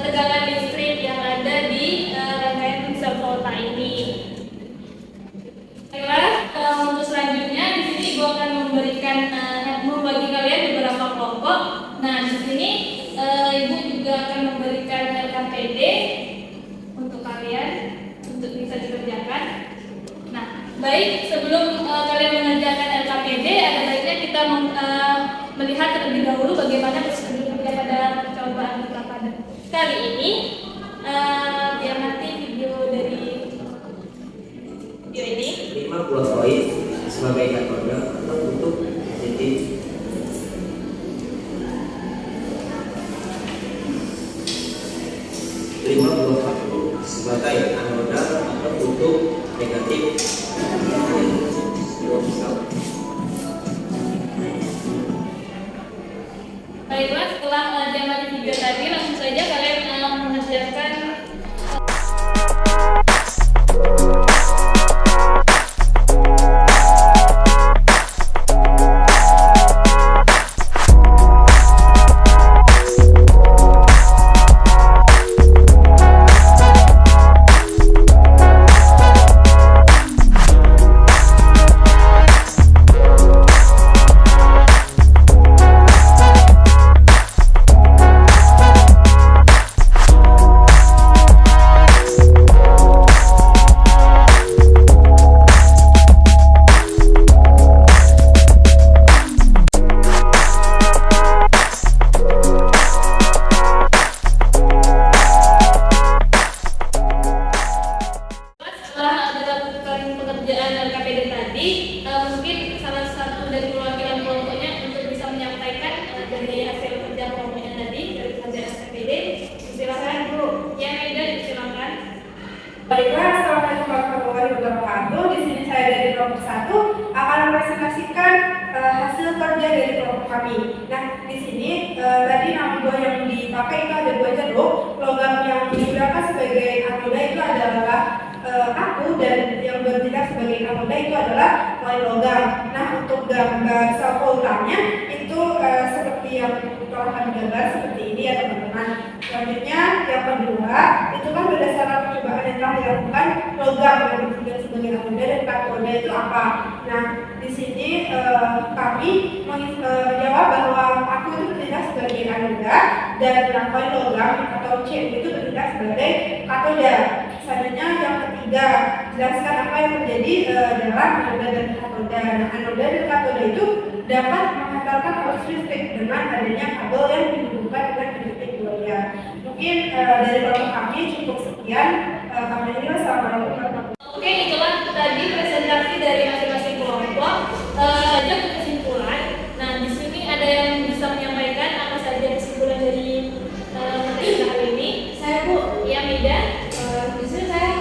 tegangan listrik yang ada di rangkaian sel volta ini. Baiklah, untuk selanjutnya di sini Ibu akan membagi kalian beberapa kelompok. Nah, di sini Ibu juga akan memberikan LKPD untuk kalian untuk bisa dikerjakan. Nah, baik, sebelum kalian mengerjakan LKPD, ada baiknya kita melihat terlebih dahulu bagaimana prosedurnya pada percobaan kita pada kali ini. Diamati video dari video ini. 5 buah koin sebagai katoda atau untuk titik. 5 buah kartu sebagai anoda atau kutub negatif. Baiklah, setelah tema 3 tadi, langsung saja kalian mengerjakan pekerjaan LKPD tadi, mungkin salah satu dari perwakilan kelompoknya untuk bisa menyampaikan dari hasil kerja kelompoknya tadi dari kerjaan LKPD. Silakan Bu. Ya, Maida, silakan. Baiklah, assalamualaikum warahmatullahi wabarakatuh. Di sini saya dari kelompok 1 akan mempresentasikan hasil kerja dari kelompok kami. Nah, di sini tadi nama buah yang dipakai itu ada 2 jeruk. Logam yang digunakan sebagai anoda itu adalah aku, dan yang bertindak sebagai anoda itu adalah koin logam. Nah, untuk gambar sel voltanya itu seperti yang telah kami gambar seperti ini ya teman-teman. Selanjutnya yang kedua itu kan berdasarkan percobaan yang telah dilakukan, logam yang bertindak sebagai anoda dan katoda itu apa. Nah, di sini kami menjawab bahwa aku itu bertindak sebagai anoda dan koin logam atau C itu bertindak sebagai katoda. Selanjutnya yang ketiga, jelaskan apa yang terjadi dalam anoda dan katoda. Nah, anoda dan katoda itu dapat menghantarkan arus listrik dengan adanya kabel yang dihubungkan dengan titik buaya. Mungkin dari kelompok kami cukup sekian. Kami ini wassalamualaikum warahmatullahi wabarakatuh. Oke, itulah tadi presentasi dari masing-masing kelompok. Saja ke kesimpulan. Nah, di sini ada yang bisa menyampaikan apa saja kesimpulan dari materi hari ini? Saya Bu, Ya, Mida. di sini saya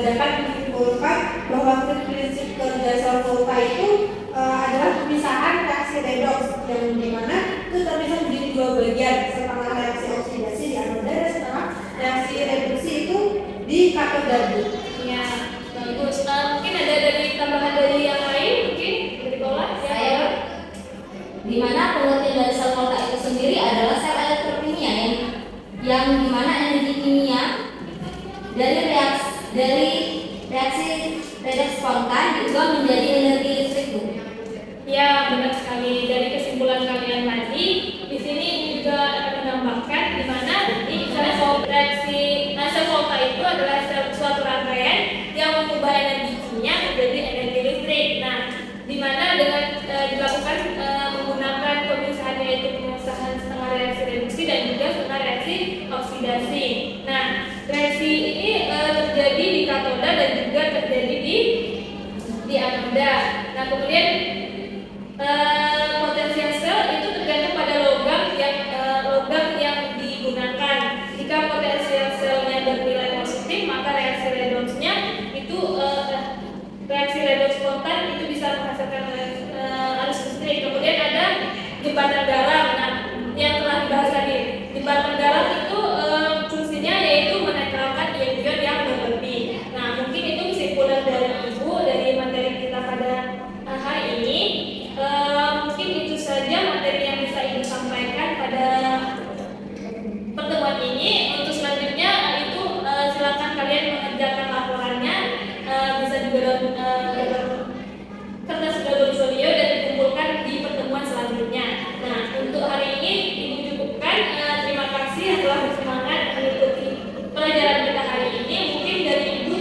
dapat menyimpulkan bahwa prinsip kerja sel volta itu adalah pemisahan reaksi redoks yang dimana itu terpisah menjadi 2 bagian, setengah reaksi oksidasi di anoda dan setengah reaksi reduksi itu di katoda. Ya, bagus. Mungkin ada dari tambahan dari yang lain, mungkin dari Kola. Saya, di mana pengertian dari sel volta itu sendiri adalah sel elektrokimia yang dimana energi kimia dari reaksi redoks spontan juga menjadi energi listrik, Bu. Ya, benar sekali. Dari kesimpulan kalian tadi, di sini juga akan menambahkan di mana misalnya reaksi sel volta itu adalah suatu rangkaian yang mengubah energi kimia menjadi energi listrik. Nah, di mana dengan dilakukan menggunakan pemisahan, yaitu pemisahan setengah reaksi reduksi dan juga setengah reaksi oksidasi. Nah, reaksi ini terjadi di katoda dan juga terjadi di anoda. Nah, kemudian potensial sel itu tergantung pada logam yang digunakan. Jika potensial selnya bernilai positif, maka reaksi redoksnya itu reaksi redoks spontan itu bisa menghasilkan arus listrik. Kemudian ada jembatan garam. Nah, yang telah dibahas tadi, jembatan garam itu fungsinya yaitu menetralkan ion-ion yang berlebih. Nah, mungkin itu kesimpulan dari Ibu dari materi kita pada hari ini. Mungkin itu saja materi yang bisa Ibu sampaikan pada pertemuan ini. Untuk selanjutnya itu silakan kalian mengerjakan laporannya, bisa juga dalam kertas folio dan dikumpulkan di pertemuan selanjutnya. Nah, untuk hari ini Ibu cukupkan. Terima kasih telah bersemangat mengikuti pelajaran kita hari ini. Mungkin dari Ibu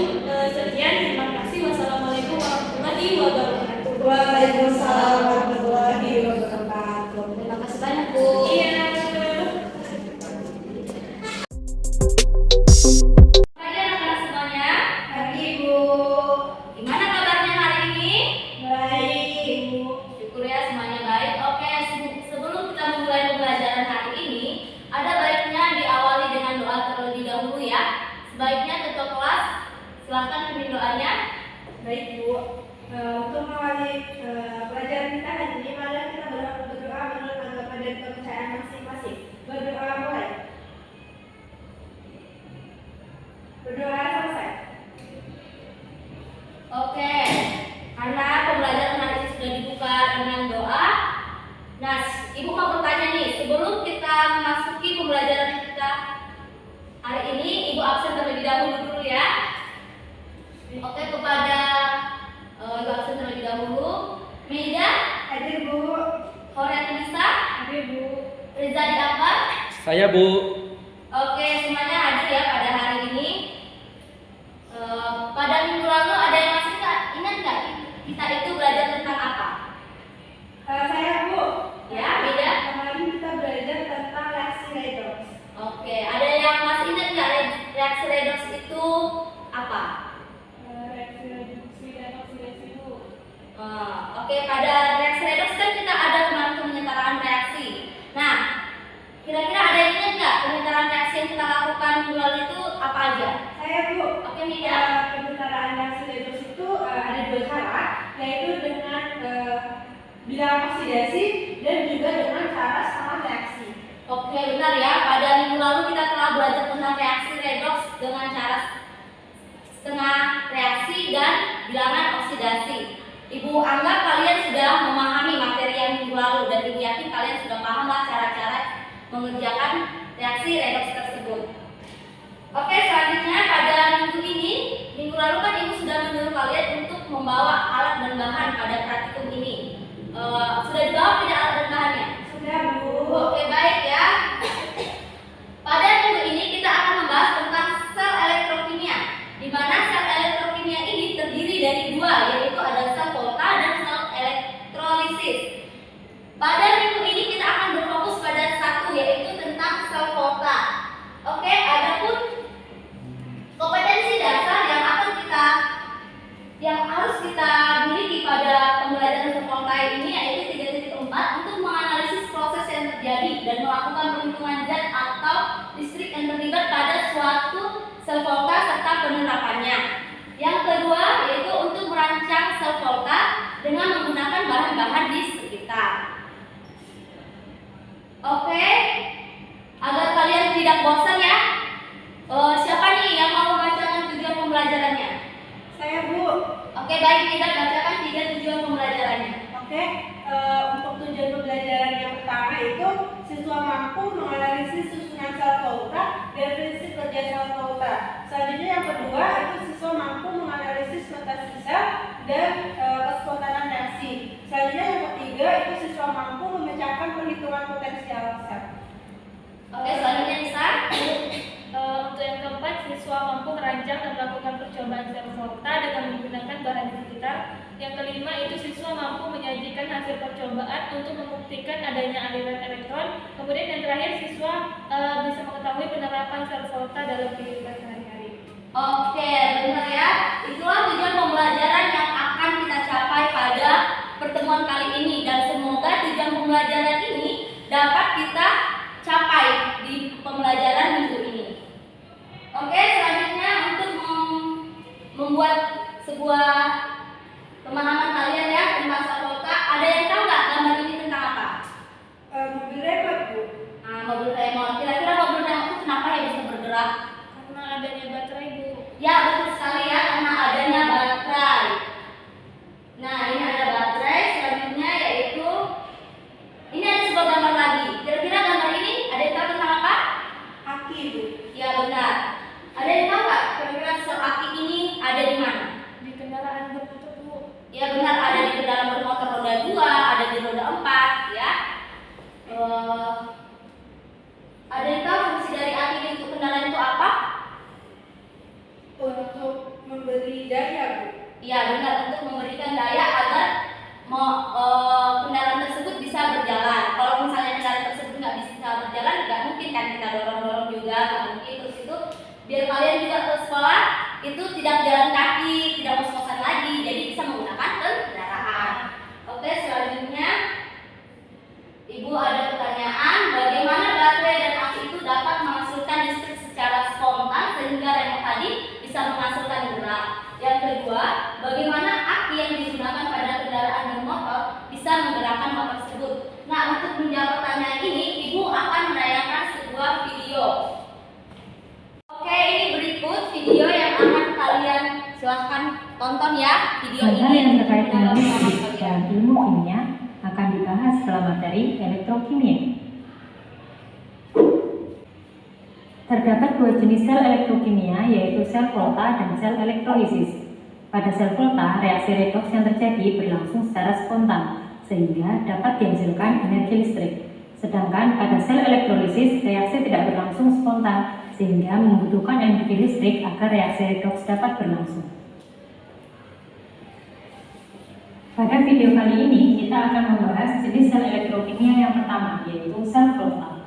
sekian. Terima kasih. Wassalamualaikum warahmatullahi wabarakatuh. Waalaikumsalam warahmatullahi wabarakatuh. Terima kasih banyak, Bu. Iya. Pagi anak-anak semuanya. Pagi Bu. Gimana kabarnya hari ini? Baik. Syukur ya semuanya baik. Oke, sebelum kita memulai pembelajaran hari ini, ada baiknya diawali dengan doa terlebih dahulu ya. Sebaiknya ketua kelas silahkan pimpin doanya. Baik Bu. Untuk mengawali pelajaran kita hari ini, mari kita berdoa menurut anggapan dan kepercayaan masing-masing. dahulu dulu ya. Oke, kepada Ibu absen terlebih dahulu. Meida, Hadir Bu. Horetunisa, Hadir Bu. Reza Diapa. Saya Bu. Oke, semuanya hadir ya pada hari ini. Pada minggu lalu ada yang masih ingat nggak kita itu belajar tentang apa? Saya Bu. Ya, beda. Kemarin kita belajar tentang reaksi redox. Oke, ada yang masih ingat nggak reaksi redox itu apa? Reaksi reduksi dan oksidasi Bu. Oke, pada reaksi redox kan kita ada kemarin penyetaraan reaksi. Nah, kira-kira ada yang ingat nggak penyetaraan reaksi yang kita lakukan minggu lalu itu apa aja? Saya Bu. Oke, Mida. Penyetaraan reaksi redox itu ada dua cara, yaitu dengan bilangan oksidasi dan juga dengan cara setengah reaksi. Oke, benar ya. Pada minggu lalu kita telah belajar tentang reaksi redox dengan cara setengah reaksi dan bilangan oksidasi. Ibu anggap kalian sudah memahami materi yang minggu lalu dan Ibu yakin kalian sudah pahamlah cara-cara mengerjakan reaksi redox tersebut. Oke, selanjutnya pada minggu lalu kan Ibu sudah menyuruh kalian untuk membawa alat dan bahan pada praktikum ini. Sudah dibawa tidak alat dan bahannya? Sudah Bu. Oke, baik ya. Pada minggu ini kita akan membahas tentang sel elektrokimia, di mana sel elektrokimia ini terdiri dari dua, yaitu ada sel volta dan sel elektrolisis. Pada minggu ini kita akan berfokus pada satu, yaitu tentang sel volta. Oke, adapun kompetensi dasar yang harus kita miliki pada pembelajaran sel volta ini yaitu 3.4 untuk menganalisis proses yang terjadi dan melakukan perhitungan zat atau listrik yang terlibat pada suatu sel volta serta penerapannya. Yang kedua yaitu untuk merancang sel volta dengan menggunakan bahan-bahan di sekitar. Oke, agar kalian tidak bosan ya. Siapa nih yang mau membacakan tujuan pembelajarannya? Saya Bu. Oke, baik, kita bacakan 3 tujuan pembelajarannya. Oke, untuk tujuan pembelajaran yang pertama itu siswa mampu menganalisis susunan sel volta dan prinsip kerja sel volta. Selanjutnya yang kedua itu siswa mampu menganalisis rotasi sel dan kespontanan reaksi. Selanjutnya yang ketiga itu siswa mampu memecahkan perhitungan potensial sel. Oke, selanjutnya Nisa. Untuk yang keempat, siswa mampu merancang dan melakukan percobaan sel volta dengan menggunakan bahan di sekitar. Yang kelima itu siswa mampu menyajikan hasil percobaan untuk membuktikan adanya aliran elektron. Kemudian yang terakhir, siswa bisa mengetahui penerapan sel volta dalam kehidupan sehari-hari. Oke, benar ya. Itulah tujuan pembelajaran yang akan kita capai pada pertemuan kali ini dan semoga tujuan pembelajaran ini dapat kita capai di pembelajaran minggu ini. Oke, selanjutnya untuk membuat sebuah pemahaman kalian ya tentang sel volta, ada yang tahu nggak gambar ini tentang apa? Mobil remote Bu. Mobil remote. Kira-kira mobil remote itu kenapa ya bisa bergerak? Karena adanya baterai Bu. Ya, betul sekali ya, karena adanya baterai. Nah, ini ada baterai. Selanjutnya yaitu ini ada sebuah gambar lagi. Kira-kira gambar ini ada yang tahu tentang apa? Aki Bu. Ya, benar. Ada yang tahu nggak kira-kira sel aki ini ada di mana? Di kendaraan bermotor Bu. Ya, benar, ada di kendaraan bermotor roda 2, ada di roda 4 ya. Ada yang tahu fungsi dari aki ini untuk kendaraan itu apa? Untuk memberi daya Bu. Ya, benar, untuk memberikan daya agar kendaraan tersebut bisa berjalan. Kalau misalnya kendaraan tersebut nggak bisa berjalan, nggak mungkin kan kita dorong-dorong juga, nggak mungkin. Terus itu biar kalian juga ke sekolah itu tidak jalan kaki, tidak ngos-ngosan lagi, jadi bisa menggunakan kendaraan. Oke, selanjutnya Ibu ada pertanyaan, bagaimana baterai dan aki itu dapat menghasilkan listrik secara spontan sehingga remote tadi bisa menghasilkan gerak. Yang kedua, bagaimana aki yang digunakan pada kendaraan bermotor bisa menggerakkan motor tersebut. Nah, untuk menjawab pertanyaan ini, Ibu akan menayangkan sebuah video. Oke, ini berikut video yang akan kalian silahkan tonton ya. Video Hal-hal ini yang terkait dengan bersama fisik kalian. dan ilmu kimia akan dibahas dalam materi elektrokimia. Terdapat dua jenis sel elektrokimia, yaitu sel volta dan sel elektrolisis. Pada sel volta, reaksi redoks yang terjadi berlangsung secara spontan, sehingga dapat dihasilkan energi listrik. Sedangkan pada sel elektrolisis, reaksi tidak berlangsung spontan, sehingga membutuhkan energi listrik agar reaksi redoks dapat berlangsung. Pada video kali ini, kita akan membahas jenis sel elektrokimia yang pertama, yaitu sel volta.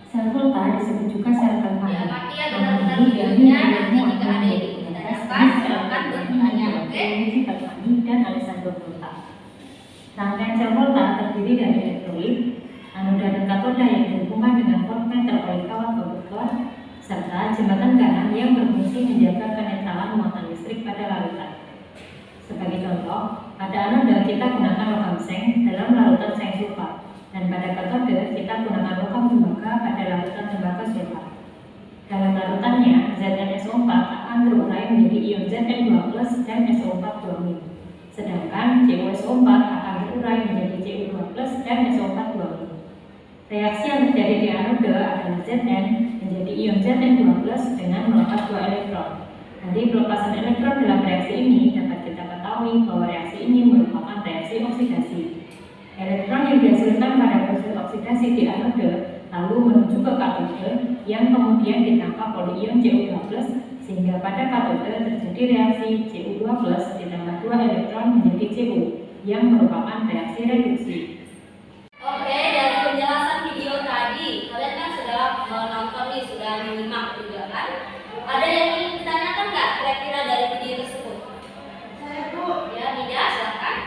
Sel volta disebut juga sel galvanik. Ya, Pak, ya benar-benar videonya. Nanti jika ada yang ingin ditanyakan, silakan bertanya. Oke? Dan Alessandro Volta. Rangkaian sel volta terdiri dari elektrolit, anoda dan katoda yang dihubungkan dengan voltmeter oleh kawat konduktor, serta jembatan garam yang berfungsi menjaga kenetralan muatan listrik pada larutan. Sebagai contoh, pada anoda kita gunakan logam seng dalam larutan seng sulfat, dan pada katode kita gunakan logam tembaga pada larutan tembaga sulfat. Dalam larutannya, ZnSO4 akan terurai menjadi ion Zn2+ dan SO4 2-. Sedangkan CuSO4 akan terurai menjadi Cu2+ dan SO4 2-. Reaksi yang terjadi di anoda adalah Zn menjadi ion Zn2+ dengan melepas 2 elektron. Dari pelepasan elektron dalam reaksi ini dapat kita ketahui bahwa reaksi ini merupakan reaksi oksidasi. Elektron yang dihasilkan pada proses oksidasi di anoda lalu menuju ke katode yang kemudian ditangkap oleh ion Cu2+, sehingga pada katode terjadi reaksi Cu2+ ditambah 2 elektron menjadi Cu yang merupakan reaksi reduksi. Oke, dari penjelasan video tadi, kalian kan sudah menonton nih, sudah menyimak juga kan? Ada yang ingin ditanyakan nggak kira-kira dari video tersebut? Saya Bu, Ya, Mida, silakan.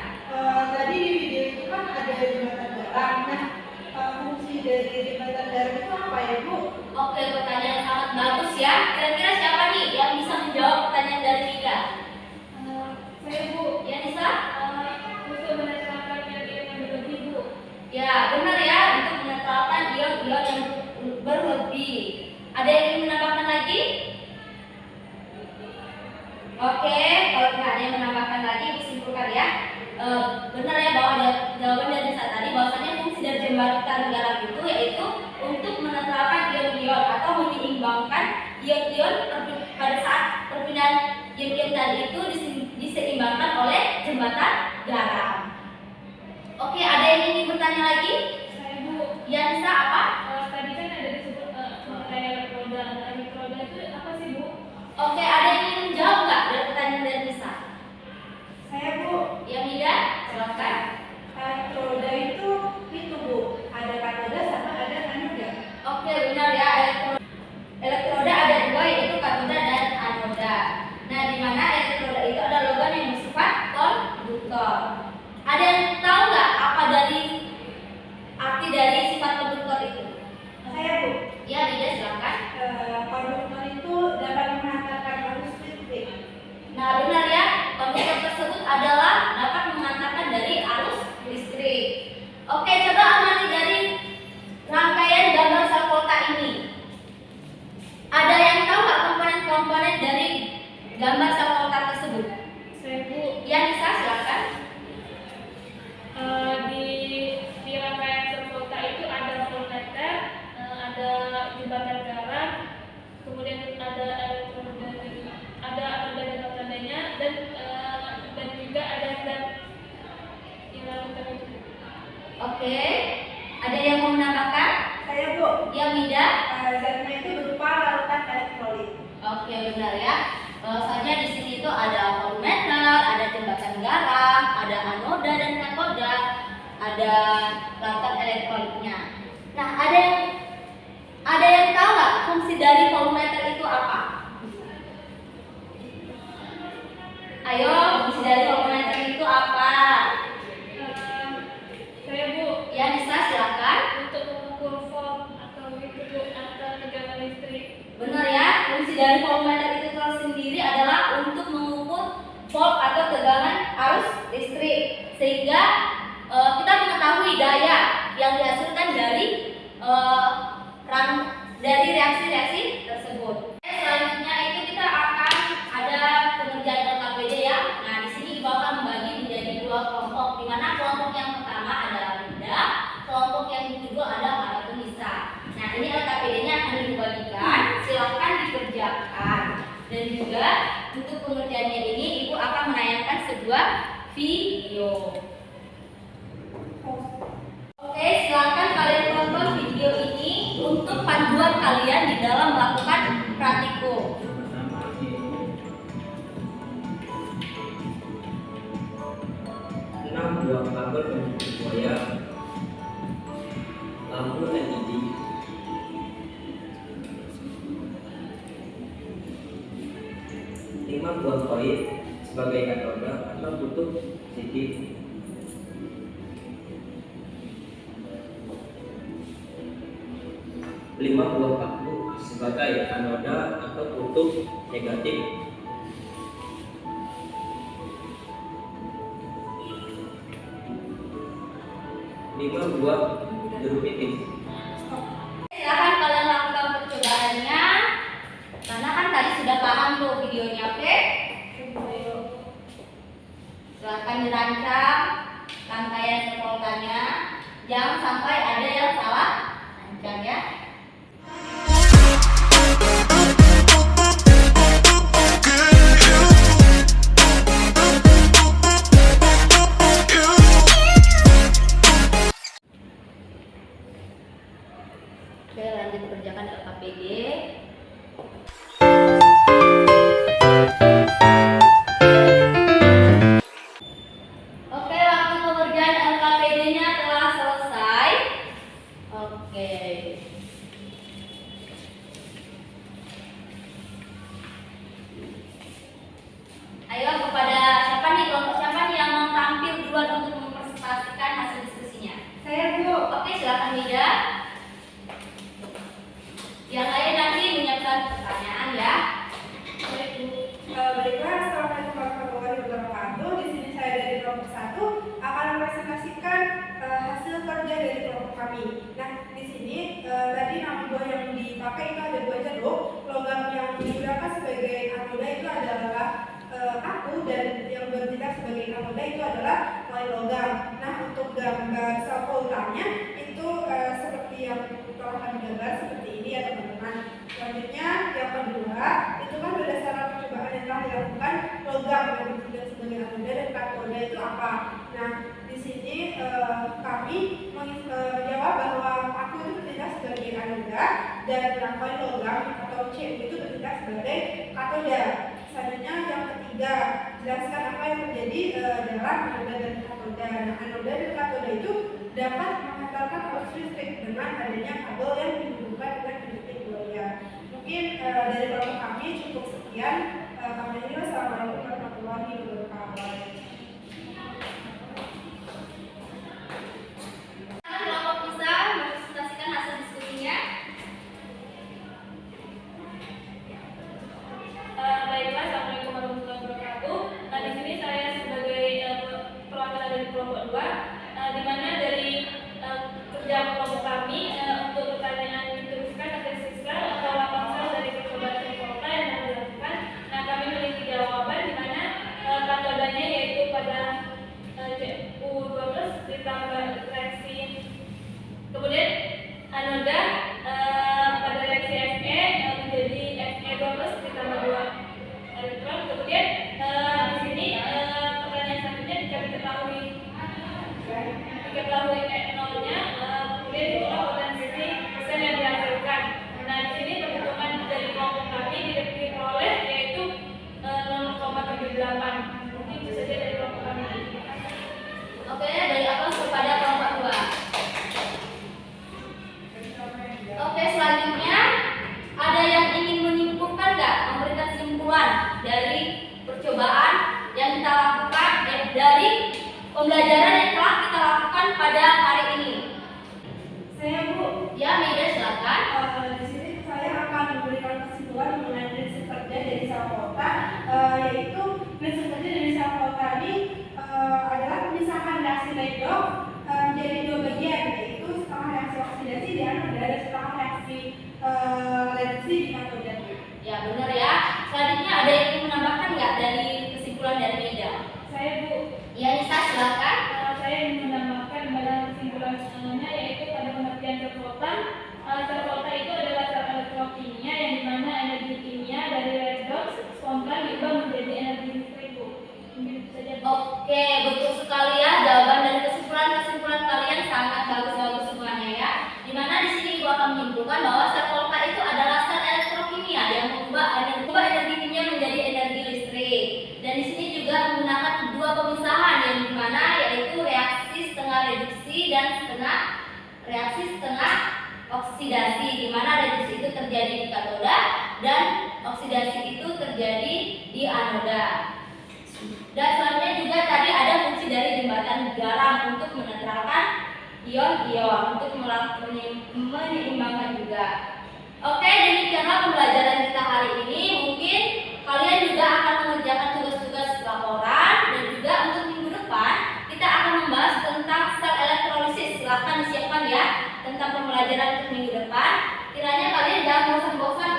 tadi di video itu kan ada jembatan garam. Nah, fungsi dari jembatan garam itu apa ya Bu? Oke, pertanyaan sangat bagus ya. Kira-kira siapa nih yang bisa menjawab pertanyaan dari Mida? Saya Bu, Ya, Nisa? untuk menetralkan ion-ion yang berlebih Bu. Ya, benar ya, untuk menetralkan ion-ion yang berlebih. Ada yang ingin menambahkan lagi? Oke, kalau nggak ada yang menambahkan lagi, disimpulkan ya. Benar ya bahwa ada jawaban dari Nisa tadi bahwasanya fungsi dari jembatan garam itu yaitu untuk menetralkan ion-ion atau menyeimbangkan ion-ion pada saat perpindahan ion-ion tadi itu diseimbangkan oleh jembatan garam. Oke, ada yang ingin bertanya lagi? Saya Bu, Ya, Nisa, apa? tadi kan ada disebut mengenai elektroda. Elektroda itu apa sih Bu? Oke, ada yang ingin menjawab nggak dari pertanyaan dari Nisa? Saya Bu, Ya, Mida, silakan. elektroda itu Bu, ada katoda sama ada anoda. Oke, benar ya. Elektroda ada dua, yaitu katoda dan anoda. Nah, di mana elektroda itu ada logam yang bersifat konduktor. Ada yang tahu nggak apa dari arti dari sifat konduktor itu? Saya Bu, Ya, Mida, silakan. konduktor itu dapat menghantarkan arus listrik. Nah, benar ya. Konduktor tersebut adalah dapat mengantarkan dari arus listrik. Oke, coba amati dari rangkaian gambar sel volta ini. Ada yang tahu nggak komponen-komponen dari gambar sel volta tersebut? Saya Bu, Ya, Nisa, silakan. di rangkaian sel volta itu ada voltmeter, ada jembatan garam, kemudian ada elektroda, ada anoda dan katodanya, dan juga ada zat yang larutan itu. Oke, ada yang mau menambahkan? Saya Bu, Ya, Mida. zatnya itu berupa larutan elektrolit. Oke, benar ya. Bahwasanya di sini itu ada voltmeter, ada jembatan garam, ada anoda dan katoda, ada larutan elektrolitnya. Nah, ada yang tahu nggak fungsi dari voltmeter itu apa? Ayo, fungsi dari voltmeter itu apa? Saya Bu, Ya, Nisa, silakan. untuk mengukur volt atau itu Bu, atau tegangan listrik. Benar ya, fungsi dari voltmeter itu tersendiri adalah untuk mengukur volt atau tegangan arus listrik, sehingga kita mengetahui daya yang dihasilkan dari reaksi-reaksi tersebut. Selanjutnya itu kita akan ada pengerjaan LKPD ya. Nah, di sini Ibu akan membagi menjadi dua kelompok, di mana kelompok yang pertama adalah Linda, kelompok yang kedua adalah Nisa. panduan kalian di dalam melakukan praktikum. 6 buah kabel penjepit buaya, lampu LED, 5 buah koin sebagai katoda atau kutub positif, 5 buah paku sebagai anoda atau kutub negatif, 5 buah jeruk nipis. Silahkan kalian lakukan percobaannya, karena kan tadi sudah paham tuh videonya, oke? Silahkan dirancang rangkaian servoltanya, jangan sampai ada yang salah rancang ya. Oke, lanjut kerjakan LKPD. Oke, waktu pengerjaan LKPD-nya telah selesai. Oke. Ayo kepada siapa nih, kelompok siapa nih yang mau tampil duluan untuk mempresentasikan hasil diskusinya? Saya Bu. Oke, silakan Mida. Yang lain nanti menyiapkan pertanyaan ya. Baiklah, assalamualaikum warahmatullahi wabarakatuh. Di sini saya dari kelompok 1 akan mempresentasikan hasil kerja dari kelompok kami. Nah, di sini tadi nama buah yang dipakai itu ada buah jeruk. Logam yang digunakan sebagai anoda itu adalah aku, dan yang bertindak sebagai anoda itu adalah koin logam. Nah, untuk gambar sel voltanya itu seperti yang telah kami gambar seperti ini ya teman-teman. Selanjutnya yang kedua itu kan berdasarkan percobaan yang telah dilakukan, logam yang bertindak sebagai anoda dan katoda itu apa. Nah, di sini kami menjawab bahwa aku itu bertindak sebagai anoda dan koin logam atau C itu bertindak sebagai katoda. Selanjutnya yang ketiga, jelaskan apa yang terjadi dalam anoda dan katoda. Nah, anoda dan katoda itu dapat menghantarkan arus listrik dengan adanya kabel yang dihubungkan dengan penjepit buaya. Mungkin dari kelompok kami cukup sekian. Kami ini wassalamualaikum warahmatullahi wabarakatuh. Kelompok bisa mempresentasikan hasil diskusinya. Baiklah, assalamualaikum warahmatullahi wabarakatuh. Nah, di sini saya sebagai perwakilan dari kelompok 2, di mana dari kerja kelompok kami untuk pertanyaan yang dituliskan atas siswa atau laporan dari percobaan servolta yang kami lakukan. Nah, kami memiliki jawaban di mana katodanya yaitu pada U12 ditambah reaksi, kemudian anoda pada reaksi Fe menjadi Fe12 ditambah 2 elektron. Kemudian di sini pertanyaan selanjutnya diketahui E0-nya, kemudian itulah potensi persen yang dihasilkan. Nah, di sini perhitungan dari kelompok kami diperoleh yaitu 0,78. Mungkin itu saja dari kelompok kami. Oke, dari aplaus kepada kelompok 2. Oke, selanjutnya ada yang ingin menyimpulkan nggak, memberikan kesimpulan dari percobaan yang kita lakukan, dari pembelajaran yang telah kita lakukan pada hari ini? Saya Bu. Ya, Mida silakan. Di sini saya akan memberikan kesimpulan mengenai prinsip kerja dari sel volta, yaitu prinsip kerja dari sel volta ini adalah pemisahan reaksi Leydig menjadi 2 bagian, yaitu setengah reaksi oksidasi di anoda dan setengah reaksi reduksi di katoda. Ya, benar ya. Selanjutnya ada yang ingin menambahkan nggak dari kesimpulan dari Mida? Saya Bu. Ya, Nisa silakan. Saya ingin menambahkan pada kesimpulannya yaitu pada pengertian servolta. Servolta itu adalah sel elektrokimia yang dimana energi kimia dari redoks spontan diubah menjadi energi listrik. Bu. Mungkin itu saja. Oke, betul sekali ya, jawaban dan kesimpulan kalian sangat bagus-bagus semuanya ya. Dimana di sini gua akan menyimpulkan bahwa sel reaksi setengah oksidasi, di mana reduksi itu terjadi di katoda dan oksidasi itu terjadi di anoda. Dan selanjutnya juga tadi ada fungsi dari jembatan garam untuk menetralkan ion-ion, untuk menyeimbangkan juga. Oke, demikianlah pembelajaran kita hari ini. Mungkin kalian juga akan mengerjakan tugas-tugas laporan, dan juga untuk minggu depan kita akan membahas tentang sel elektrolisis. Silahkan disiapkan ya tentang pembelajaran untuk minggu depan. Kiranya kalian jangan bosan-bosan